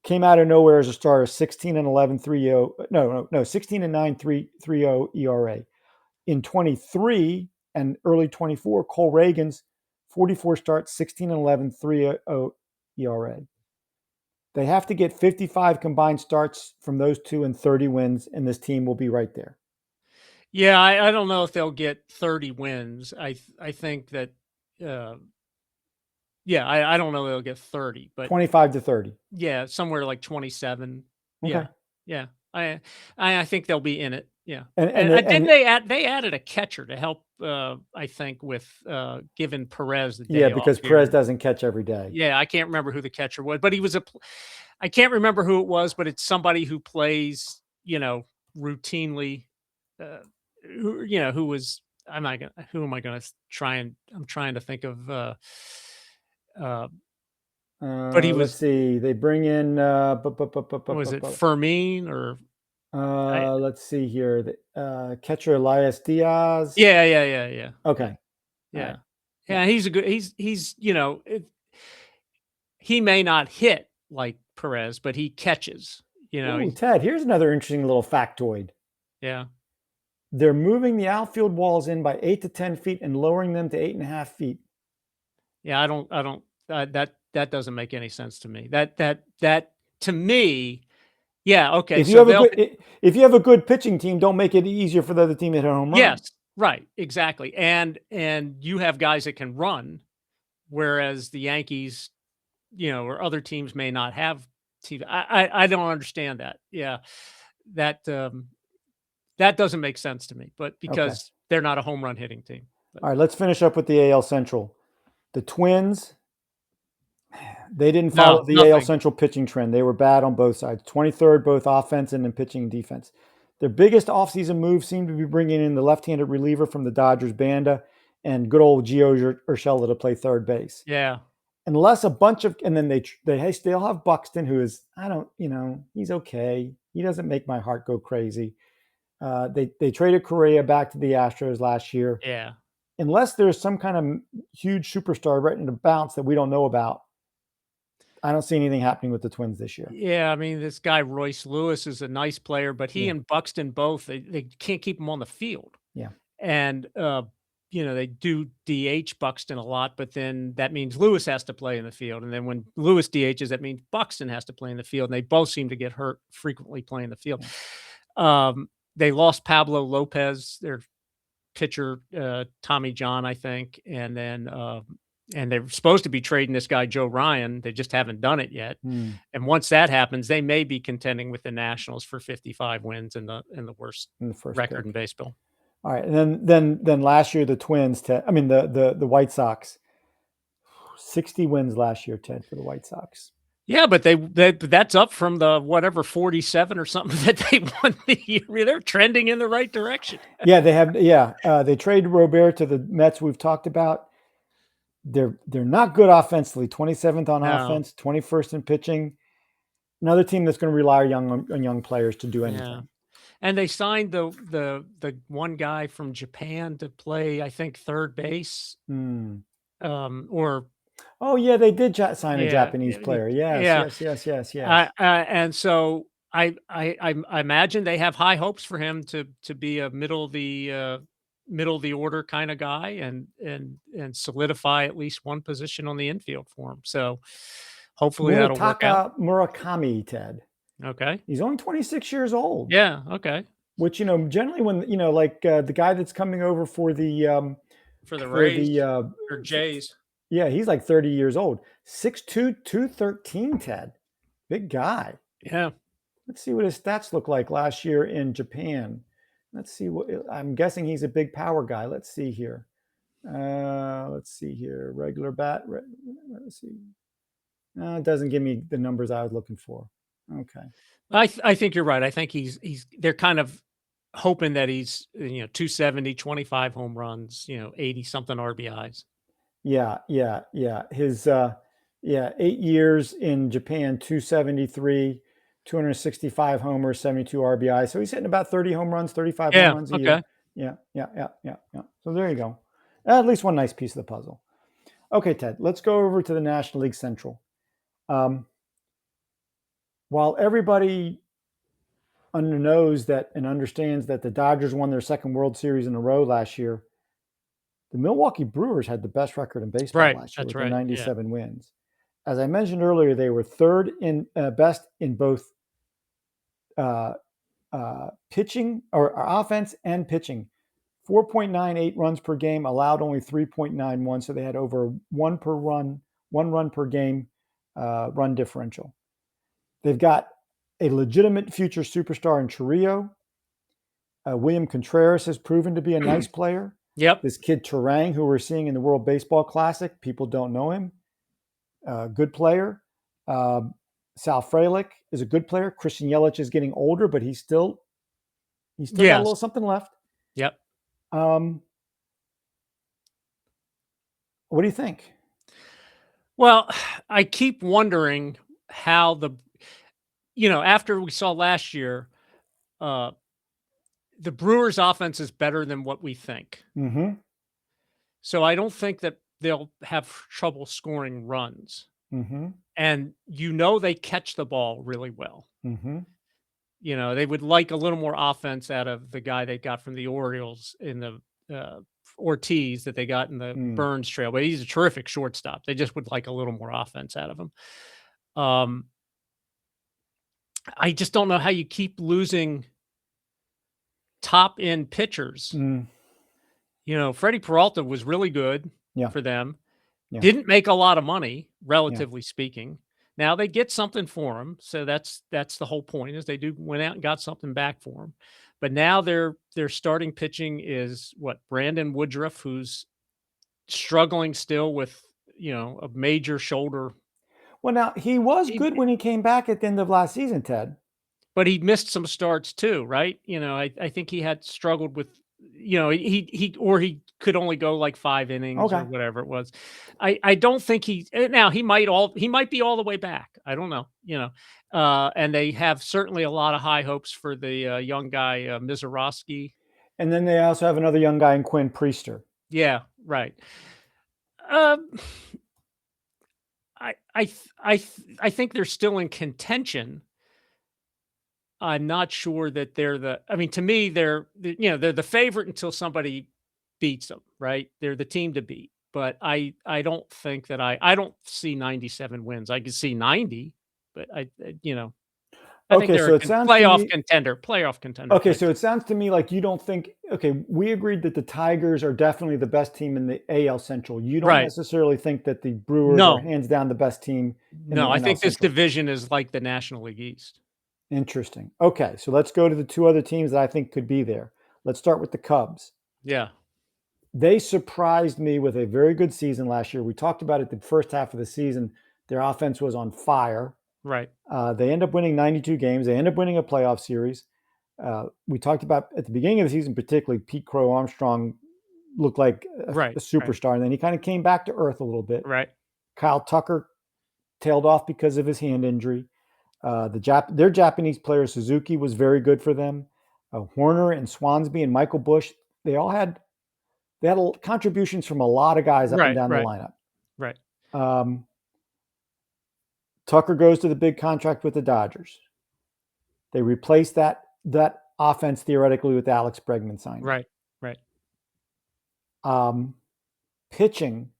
came out of nowhere as a starter, 16-11, 3.0. 16-9, 3.30 ERA. In 23 and early 24, Cole Reagan's 44 starts, 16-11, 3.0 ERA. They have to get 55 combined starts from those two and 30 wins, and this team will be right there. Yeah, I don't know if they'll get 30 wins. I think that, I don't know they'll get 30, but 25 to 30. Yeah, somewhere like 27. Okay. Yeah. I think they'll be in it. Yeah. And they added a catcher to help, I think, with giving Perez the day Yeah, because off Perez doesn't catch every day. Yeah, I can't remember who the catcher was, but I can't remember who it was, but it's somebody who plays, routinely, who was, who am I going to try and, I'm trying to think of, but he was. Let's see. They bring in. Was it Fermin or? Let's see here. Catcher Elias Diaz. Yeah. Okay. Yeah. Yeah. He's a good. He's he may not hit like Perez, but he catches. Ooh, Ted, here's another interesting little factoid. Yeah. They're moving the outfield walls in by 8 to 10 feet and lowering them to 8.5 feet. Yeah, I don't. That doesn't make any sense to me. That to me, yeah, okay. If you have a good pitching team, don't make it easier for the other team to hit a home run. Yes, right, exactly. And you have guys that can run, whereas the Yankees or other teams may not have TV. I don't understand that. Yeah, that that doesn't make sense to me. But Okay. because they're not a home run hitting team. But, All right, let's finish up with the AL Central. The Twins, they didn't follow no, the AL nothing. Central pitching trend. They were bad on both sides, 23rd, both offense and in pitching and defense. Their biggest offseason move seemed to be bringing in the left-handed reliever from the Dodgers, Banda, and good old Gio Urshela to play third base. Yeah, Unless a bunch of, and then they still have Buxton, who is, I don't, he's okay. He doesn't make my heart go crazy. They traded Correa back to the Astros last year. yeah. Unless there's some kind of huge superstar ready to bounce that we don't know about, I don't see anything happening with the Twins this year. Yeah, I mean, this guy Royce Lewis is a nice player, but he Yeah. and Buxton both they can't keep him on the field. Yeah. And they do DH Buxton a lot, but then that means Lewis has to play in the field. And then when Lewis DHs, that means Buxton has to play in the field. And they both seem to get hurt frequently playing the field. They lost Pablo Lopez, their pitcher, Tommy John, I think, and then and they're supposed to be trading this guy Joe Ryan. They just haven't done it yet. And once that happens, they may be contending with the Nationals for 55 wins and the worst record in baseball. All right, and then last year the Twins, the White Sox, 60 wins last year, Ted, for the White Sox. Yeah, but that's up from the whatever 47 or something that they won the year. They're trending in the right direction. Yeah, they have. Yeah, they traded Robert to the Mets. We've talked about. They're not good offensively. 27th on offense, 21st in pitching. Another team that's going to rely on young players to do anything. Yeah. And they signed the one guy from Japan to play, I think, third base. Oh yeah, they did sign a Japanese player. Yes. And so I imagine they have high hopes for him to be a middle of the order kind of guy and solidify at least one position on the infield for him. So hopefully that'll work out. Murakami, Ted. Okay. He's only 26 years old. Yeah. Okay. Which, generally when, the guy that's coming over for the Rays or Jays. Yeah, he's like 30 years old. 6'2", 213, Ted. Big guy. Yeah. Let's see what his stats look like last year in Japan. Let's see I'm guessing he's a big power guy. Let's see here. Regular bat. Let's see. It doesn't give me the numbers I was looking for. Okay. I think you're right. I think they're kind of hoping that he's 270, 25 home runs, 80 something RBIs. Yeah. His 8 years in Japan, 273, 265 homers, 72 RBI. So he's hitting about 30 home runs, 35 home runs a year. Yeah. So there you go. At least one nice piece of the puzzle. Okay, Ted, let's go over to the National League Central. While everybody knows that and understands that the Dodgers won their second World Series in a row last year, the Milwaukee Brewers had the best record in baseball last year with 97 wins. As I mentioned earlier, they were third in best in both pitching or offense and pitching. 4.98 runs per game, allowed only 3.91, so they had over one run per game run differential. They've got a legitimate future superstar in Chiriyo. William Contreras has proven to be a nice player. Yep. This kid Turang, who we're seeing in the World Baseball Classic, people don't know him. Good player. Sal Frelick is a good player. Christian Yelich is getting older, but he's still got a little something left. Yep. What do you think? Well, I keep wondering how after we saw last year, the Brewers' offense is better than what we think. Mm-hmm. So I don't think that they'll have trouble scoring runs. Mm-hmm. And they catch the ball really well. Mm-hmm. They would like a little more offense out of the guy they got from the Orioles in the Ortiz that they got in the Burns trail. But he's a terrific shortstop. They just would like a little more offense out of him. I just don't know how you keep losing top end pitchers. Freddie Peralta was really good for them. Yeah. Didn't make a lot of money, Yeah. relatively speaking. Now they get something for him, so that's the whole point is they do went out and got something back for him. But now their starting pitching is what? Brandon Woodruff, who's struggling still with, a major shoulder. Well, now he was He good when he came back at the end of last season, Ted. But he missed some starts too, right? I think he had struggled with, he could only go like 5 innings or Okay. whatever it was. I don't think now he might be all the way back. I don't know, and they have certainly a lot of high hopes for the young guy, Mizorowski. And then they also have another young guy in Quinn Priester. Yeah, right. Um, I think they're still in contention. I'm not sure that I mean, to me, they're the favorite until somebody beats them, right? They're the team to beat. But I don't think that I don't see 97 wins. I could see 90, but I think Okay, they're so it a sounds to playoff me contender, playoff contender Okay, type so team. it sounds to me like you don't think okay, we agreed that the Tigers are definitely the best team in the AL Central. You don't Right. necessarily think that the Brewers are No, hands down the best team in no, the I NL think this Central. division is like the National League East. Interesting. Okay, so let's go to the two other teams that I think could be there. Let's start with the Cubs. Yeah. They surprised me with a very good season last year. We talked about it the first half of the season. Their offense was on fire. Right. They end up winning 92 games. They end up winning a playoff series. We talked about at the beginning of the season, particularly Pete Crow Armstrong looked like Right. a Right. superstar, and then he kind of came back to earth a little bit. Right. Kyle Tucker tailed off because of his hand injury. Their Japanese player Suzuki was very good for them. Horner and Swansby and Michael Bush, they all had contributions from a lot of guys up and Right. down the Right. lineup. Right. Tucker goes to the big contract with the Dodgers. They replace that offense theoretically with Alex Bregman signing. Right. Right. Pitching,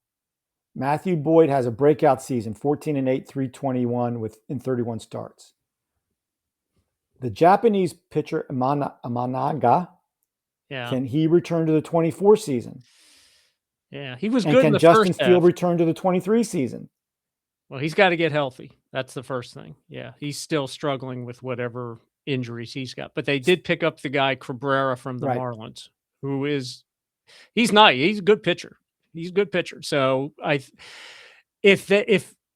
Matthew Boyd has a breakout season, 14-8, 321 in 31 starts. The Japanese pitcher Amanaga, Yeah. can he return to the 24 season? Yeah. He was And good in can the Justin first half. Steele return to the 23 season? Well, he's got to get healthy. That's the first thing. Yeah, he's still struggling with whatever injuries he's got. But they did pick up the guy Cabrera from the Right. Marlins, he's nice. He's a good pitcher. He's a good pitcher. So if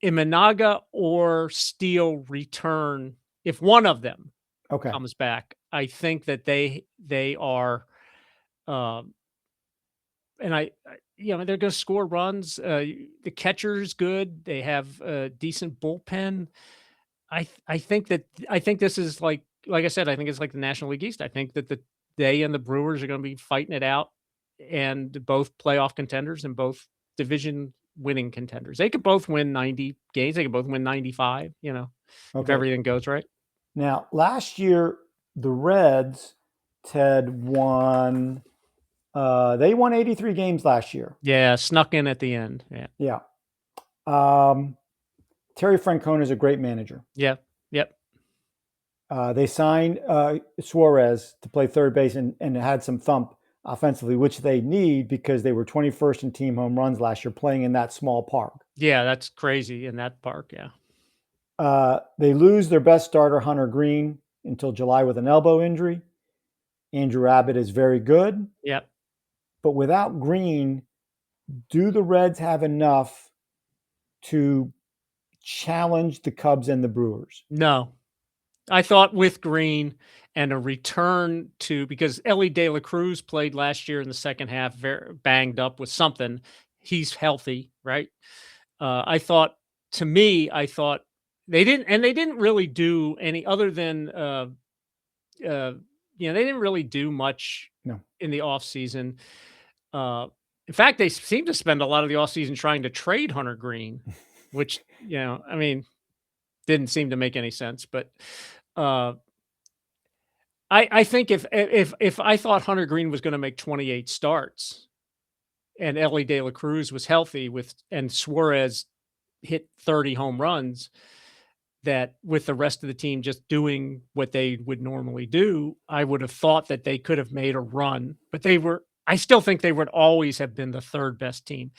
Imanaga or Steele return, if one of them Okay. comes back, I think that they are, and they're going to score runs. The catcher's good. They have a decent bullpen. I think this is like I said, I think it's like the National League East. I think that they and the Brewers are going to be fighting it out, and both playoff contenders and both division winning contenders. They could both win 90 games. They could both win 95. If Okay. everything goes right. Now, last year, the Reds, Ted, won. They won 83 games last year. Yeah, snuck in at the end. Yeah. Yeah. Terry Francona is a great manager. Yeah. Yep. They signed Suarez to play third base and had some thump offensively, which they need because they were 21st in team home runs last year playing in that small park. Yeah, that's crazy in that park. Yeah. They lose their best starter, Hunter Green, until July with an elbow injury. Andrew Abbott is very good. Yep. But without Green, do the Reds have enough to challenge the Cubs and the Brewers? No. I thought with Green and a return because Ellie De La Cruz played last year in the second half, very banged up with something. He's healthy, right? I thought they didn't really do any other than they didn't really do much in the offseason. In fact, they seem to spend a lot of the offseason trying to trade Hunter Green, which, didn't seem to make any sense. But I think if I thought Hunter Green was going to make 28 starts and Ellie De La Cruz was healthy and Suarez hit 30 home runs, that with the rest of the team just doing what they would normally do, I would have thought that they could have made a run. But they were I still think they would always have been the 3rd best team.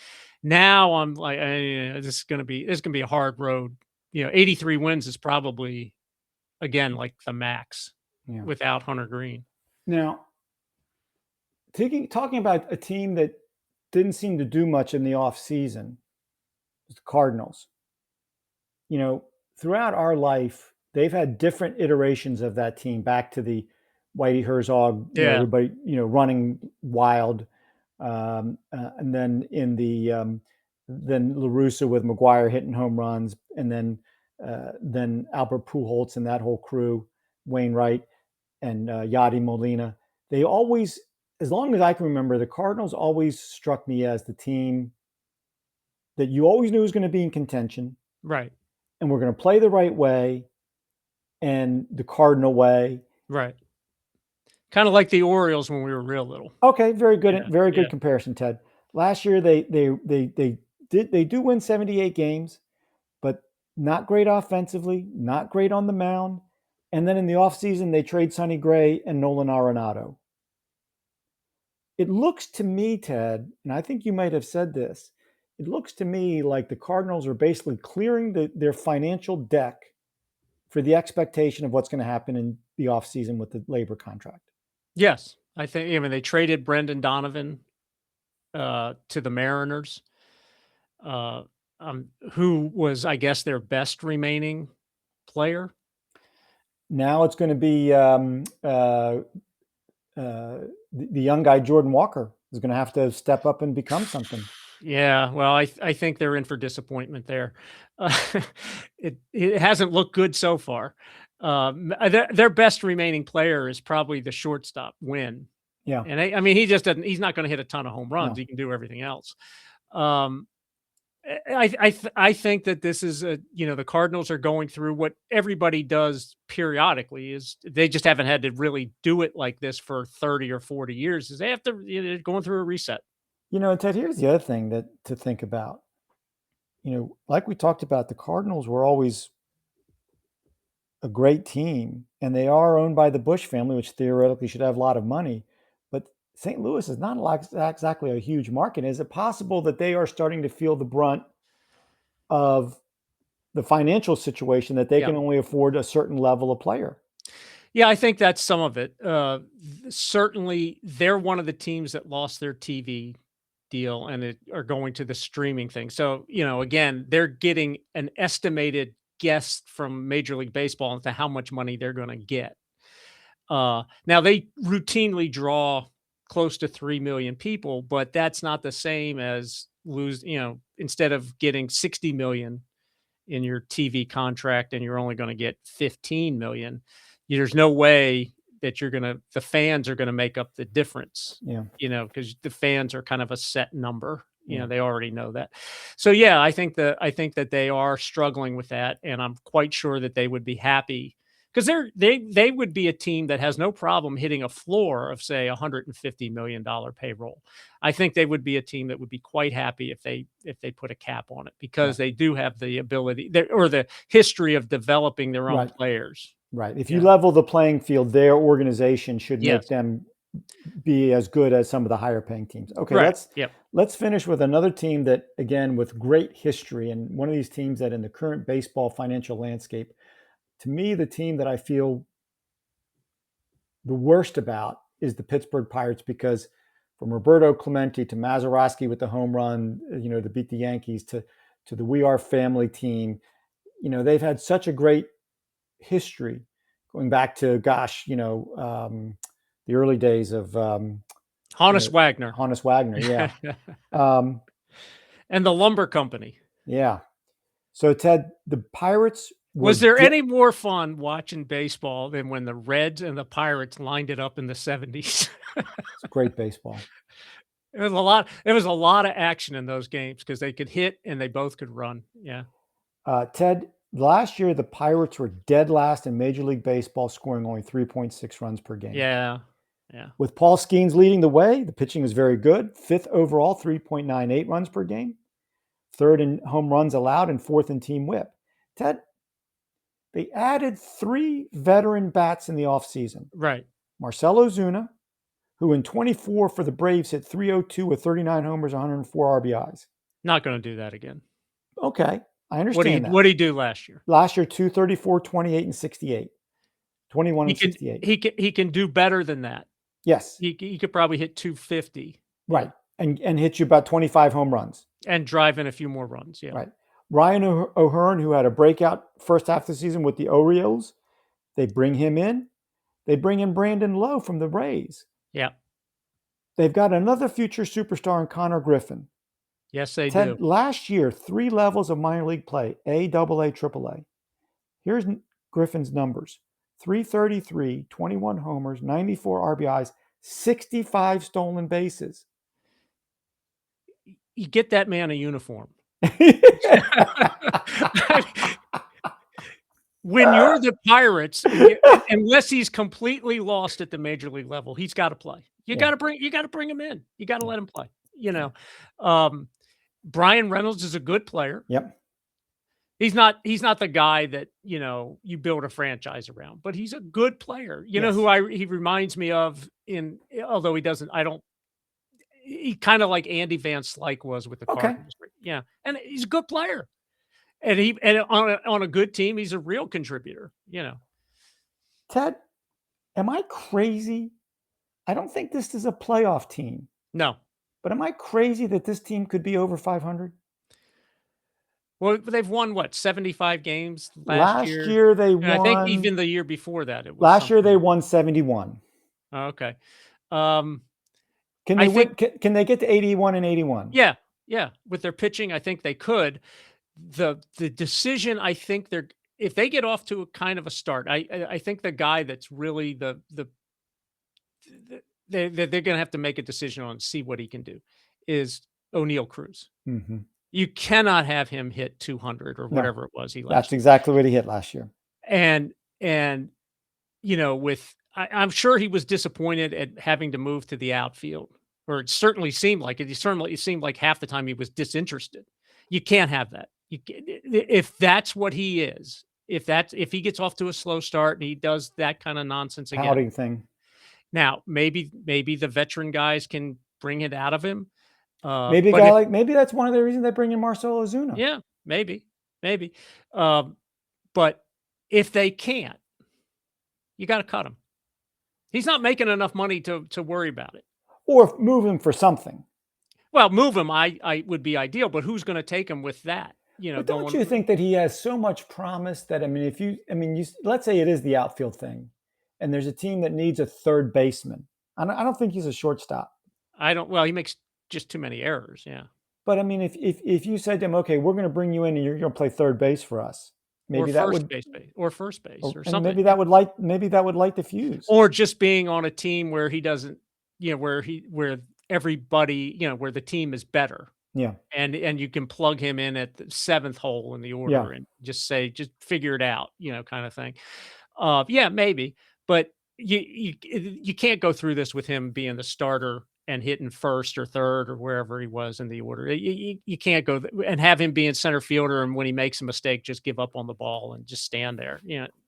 Now I'm like, this is gonna be a hard road. 83 wins is probably, again, like the max Yeah. without Hunter Green. Now, talking about a team that didn't seem to do much in the offseason, the Cardinals. Throughout our life, they've had different iterations of that team back to the Whitey Herzog, Yeah. everybody, running wild. And then then La Russa with McGuire hitting home runs, and then Albert Pujols and that whole crew, Wainwright and Yadi Molina. They always, as long as I can remember, the Cardinals always struck me as the team that you always knew was going to be in contention, Right. and we're going to play the right way and the Cardinal way. Right. Kind of like the Orioles when we were real little. Okay, very good, Yeah, very good yeah. comparison, Ted. Last year they do win 78 games, but not great offensively, not great on the mound. And then in the offseason, they trade Sonny Gray and Nolan Arenado. It looks to me, Ted, and I think you might have said this, it looks to me like the Cardinals are basically clearing their financial deck for the expectation of what's going to happen in the offseason with the labor contract. Yes. I mean, they traded Brendan Donovan to the Mariners, uh, who was, I guess, their best remaining player. Now it's going to be the young guy, Jordan Walker, is going to have to step up and become something. Yeah, well, I think they're in for disappointment there. Uh, it hasn't looked good so far. Their best remaining player is probably the shortstop, Wynn, Yeah. and I mean, he just doesn't. He's not going to hit a ton of home runs. No. He can do everything else. Um, I think that this is the Cardinals are going through what everybody does periodically. Is they just haven't had to really do it like this for 30 or 40 years. Is they have to they're going through a reset. Ted, here's the other thing to think about. Like we talked about, the Cardinals were always a great team, and they are owned by the Bush family, which theoretically should have a lot of money. But St. Louis is not exactly a huge market. Is it possible that they are starting to feel the brunt of the financial situation, that they Yeah. can only afford a certain level of player? Yeah, I think that's some of it. Certainly, they're one of the teams that lost their TV deal and are going to the streaming thing. So, again, they're getting an estimated guess from Major League Baseball into how much money they're going to get. Now, they routinely draw close to 3 million people, but that's not the same as instead of getting 60 million in your TV contract and you're only going to get 15 million, there's no way that the fans are going to make up the difference. Yeah. Because the fans are kind of a set number. Yeah. They already know that. So yeah, I think that they are struggling with that, and I'm quite sure that they would be happy because they would be a team that has no problem hitting a floor of, say, $150 million payroll. I think they would be a team that would be quite happy if they put a cap on it, because they do have the ability or the history of developing their own players. Right. If you level the playing field, their organization should make Yes. them be as good as some of the higher paying teams. Okay, Right. Yep. let's finish with another team that, again, with great history, and one of these teams that in the current baseball financial landscape, to me, the team that I feel the worst about is the Pittsburgh Pirates, because from Roberto Clemente to Mazeroski with the home run, to beat the Yankees, to the We Are Family team, they've had such a great history going back to, the early days of Honus Wagner. Honus Wagner, yeah. And the lumber company. Yeah. So, Ted, the Pirates Was there any more fun watching baseball than when the Reds and the Pirates lined it up in the 70s? It's great baseball. There was a lot of action in those games because they could hit and they both could run. Yeah. Ted, last year the Pirates were dead last in Major League Baseball, scoring only 3.6 runs per game. Yeah. Yeah. With Paul Skeens leading the way, the pitching was very good. 5th overall, 3.98 runs per game. 3rd in home runs allowed and 4th in team whip. Ted, they added 3 veteran bats in the offseason. Right. Marcell Ozuna, who in 24 for the Braves hit 302 with 39 homers, 104 RBIs. Not going to do that again. Okay, I understand that. What did he do last year? Last year, 234, 28, and 68. 21 and 68. He can do better than that. Yes. He could probably hit 250. Right. And hit you about 25 home runs. And drive in a few more runs. Yeah. Right. Ryan O'Hearn, who had a breakout first half of the season with the Orioles, they bring him in. They bring in Brandon Lowe from the Rays. Yeah. They've got another future superstar in Connor Griffin. Yes, they do. Last year, 3 levels of minor league play, A, AA, AAA. Here's Griffin's numbers. 333, 21 homers, 94 RBIs, 65 stolen bases. You get that man a uniform. When you're the Pirates, unless he's completely lost at the major league level, he's got to play. You got to bring him in. You got to let him play. Brian Reynolds is a good player. Yep. He's not the guy that, you build a franchise around, but he's a good player. You know who he reminds me of although he doesn't, he kind of like Andy Van Slyke was with the Cardinals. Yeah. And he's a good player. And on a good team, he's a real contributor, Ted, am I crazy? I don't think this is a playoff team. No. But am I crazy that this team could be over 500? Well, they've won 75 games last year they won. I think even the year before that it was. Last year they won 71. Oh, okay. Can they get to 81 and 81? Yeah. With their pitching, I think they could. The decision, I think if they get off to a kind of a start, I think the guy that's really they're going to have to make a decision on, see what he can do, is O'Neal Cruz. Mm-hmm. You cannot have him hit 200 or whatever it was he last. That's exactly what he hit last year. And I'm sure he was disappointed at having to move to the outfield, or it certainly seemed like it. It seemed like half the time he was disinterested. You can't have that. If that's what he is, if he gets off to a slow start and he does that kind of nonsense again, pouting thing. Now maybe the veteran guys can bring it out of him. Maybe that's one of the reasons they bring in Marcell Ozuna. Yeah, maybe. But if they can't, you got to cut him. He's not making enough money to worry about it. Or move him for something. Well, move him, I would be ideal, but who's going to take him with that? But don't you think that he has so much promise that, let's say it is the outfield thing, and there's a team that needs a third baseman. I don't think he's a shortstop. He makes just too many errors. Yeah. But if you said to him, okay, we're going to bring you in and you're going to play third base for us, maybe that would or first base or something. Maybe that would light the fuse. Or just being on a team where he doesn't, where everybody, where the team is better. Yeah. And you can plug him in at the 7th hole in the order and just figure it out, kind of thing. Maybe, but you can't go through this with him being the starter and hitting first or third or wherever he was in the order. You can't go and have him being center fielder, and when he makes a mistake, just give up on the ball and just stand there.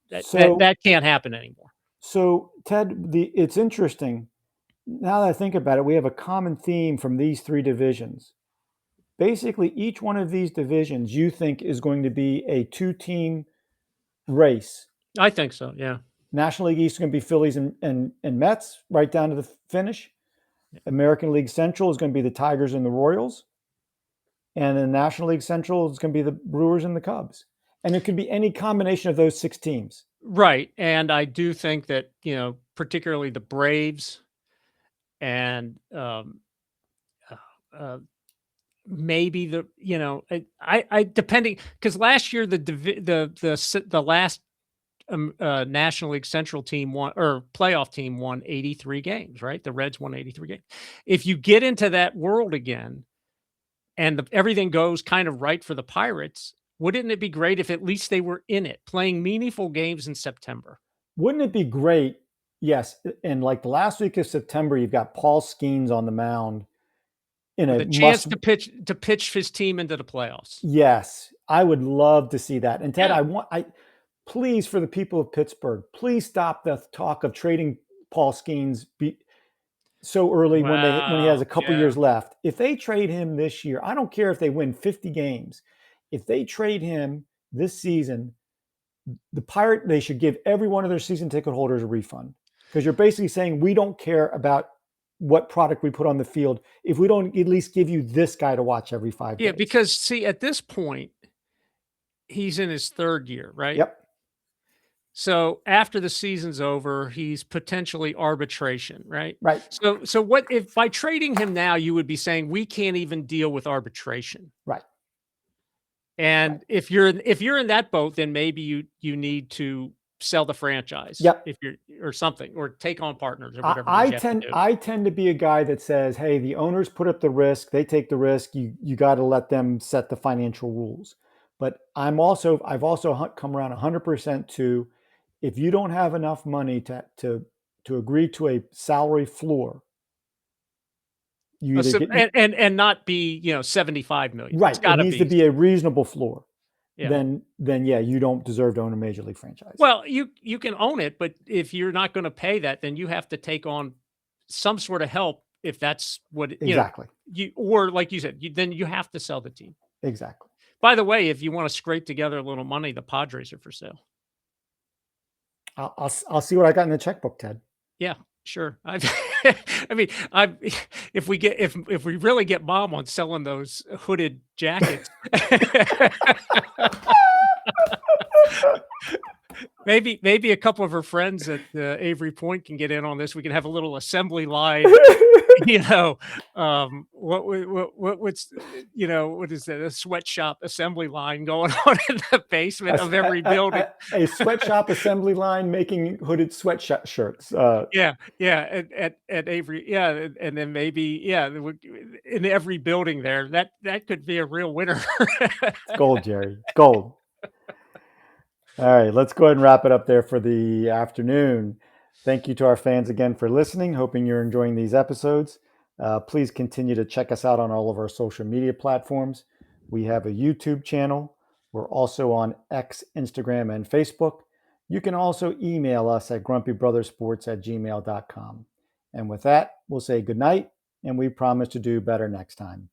That can't happen anymore. So Ted, it's interesting. Now that I think about it, we have a common theme from these 3 divisions. Basically, each one of these divisions you think is going to be a 2-team race. I think so, yeah. National League East is going to be Phillies and Mets right down to the finish. American League Central is going to be the Tigers and the Royals. And the National League Central is going to be the Brewers and the Cubs. And it could be any combination of those 6 teams. Right. And I do think that, particularly the Braves and maybe I depending, because last year the last National League Central team won, or playoff team won 83 games, right? The Reds won 83 games. If you get into that world again and everything goes kind of right for the Pirates, wouldn't it be great if at least they were in it, playing meaningful games in September? Wouldn't it be great? Yes. And like the last week of September, you've got Paul Skeens on the mound in a chance to pitch his team into the playoffs. Yes. I would love to see that. And Ted, please, for the people of Pittsburgh, please stop the talk of trading Paul Skeens so early when he has Wow. a couple Yeah. years left. If they trade him this year, I don't care if they win 50 games. If they trade him this season, they should give every one of their season ticket holders a refund, because you're basically saying we don't care about what product we put on the field if we don't at least give you this guy to watch every 5 Yeah, days. because see, at this point, he's in his 3rd year, right? Yep. So after the season's over, he's potentially arbitration, right? Right. So what if by trading him now, you would be saying we can't even deal with arbitration? Right. And if you're in that boat, then maybe you need to sell the franchise Yep. if you're or something, or take on partners or I, whatever it is I you have to tend do. I tend to be a guy that says, "Hey, the owners put up the risk; they take the risk. You got to let them set the financial rules." But I've also come around 100% to, if you don't have enough money to agree to a salary floor, you either So get and not be 75 million. It's right. It got to needs to be be a reasonable floor. yeah. Then yeah, you don't deserve to own a major league franchise. Well, you can own it, but if you're not going to pay that, then you have to take on some sort of help. If that's what Exactly. you or like you said, then you have to sell the team. Exactly. By the way, if you want to scrape together a little money, the Padres are for sale. I'll see what I got in the checkbook, Ted. Yeah, sure. I mean, I if we really get mom on selling those hooded jackets, maybe a couple of her friends at Avery Point can get in on this. We can have a little assembly line. You know, what's what is that? A sweatshop assembly line going on in the basement of every building. A sweatshop assembly line making hooded sweatshop shirts. Yeah, yeah, at Avery, yeah, and then maybe, yeah, in every building there, that could be a real winner. It's gold, Jerry. It's gold. All right, let's go ahead and wrap it up there for the afternoon. Thank you to our fans again for listening. Hoping you're enjoying these episodes. Please continue to check us out on all of our social media platforms. We have a YouTube channel. We're also on X, Instagram, and Facebook. You can also email us at grumpybrothersports@gmail.com. And with that, we'll say good night, and we promise to do better next time.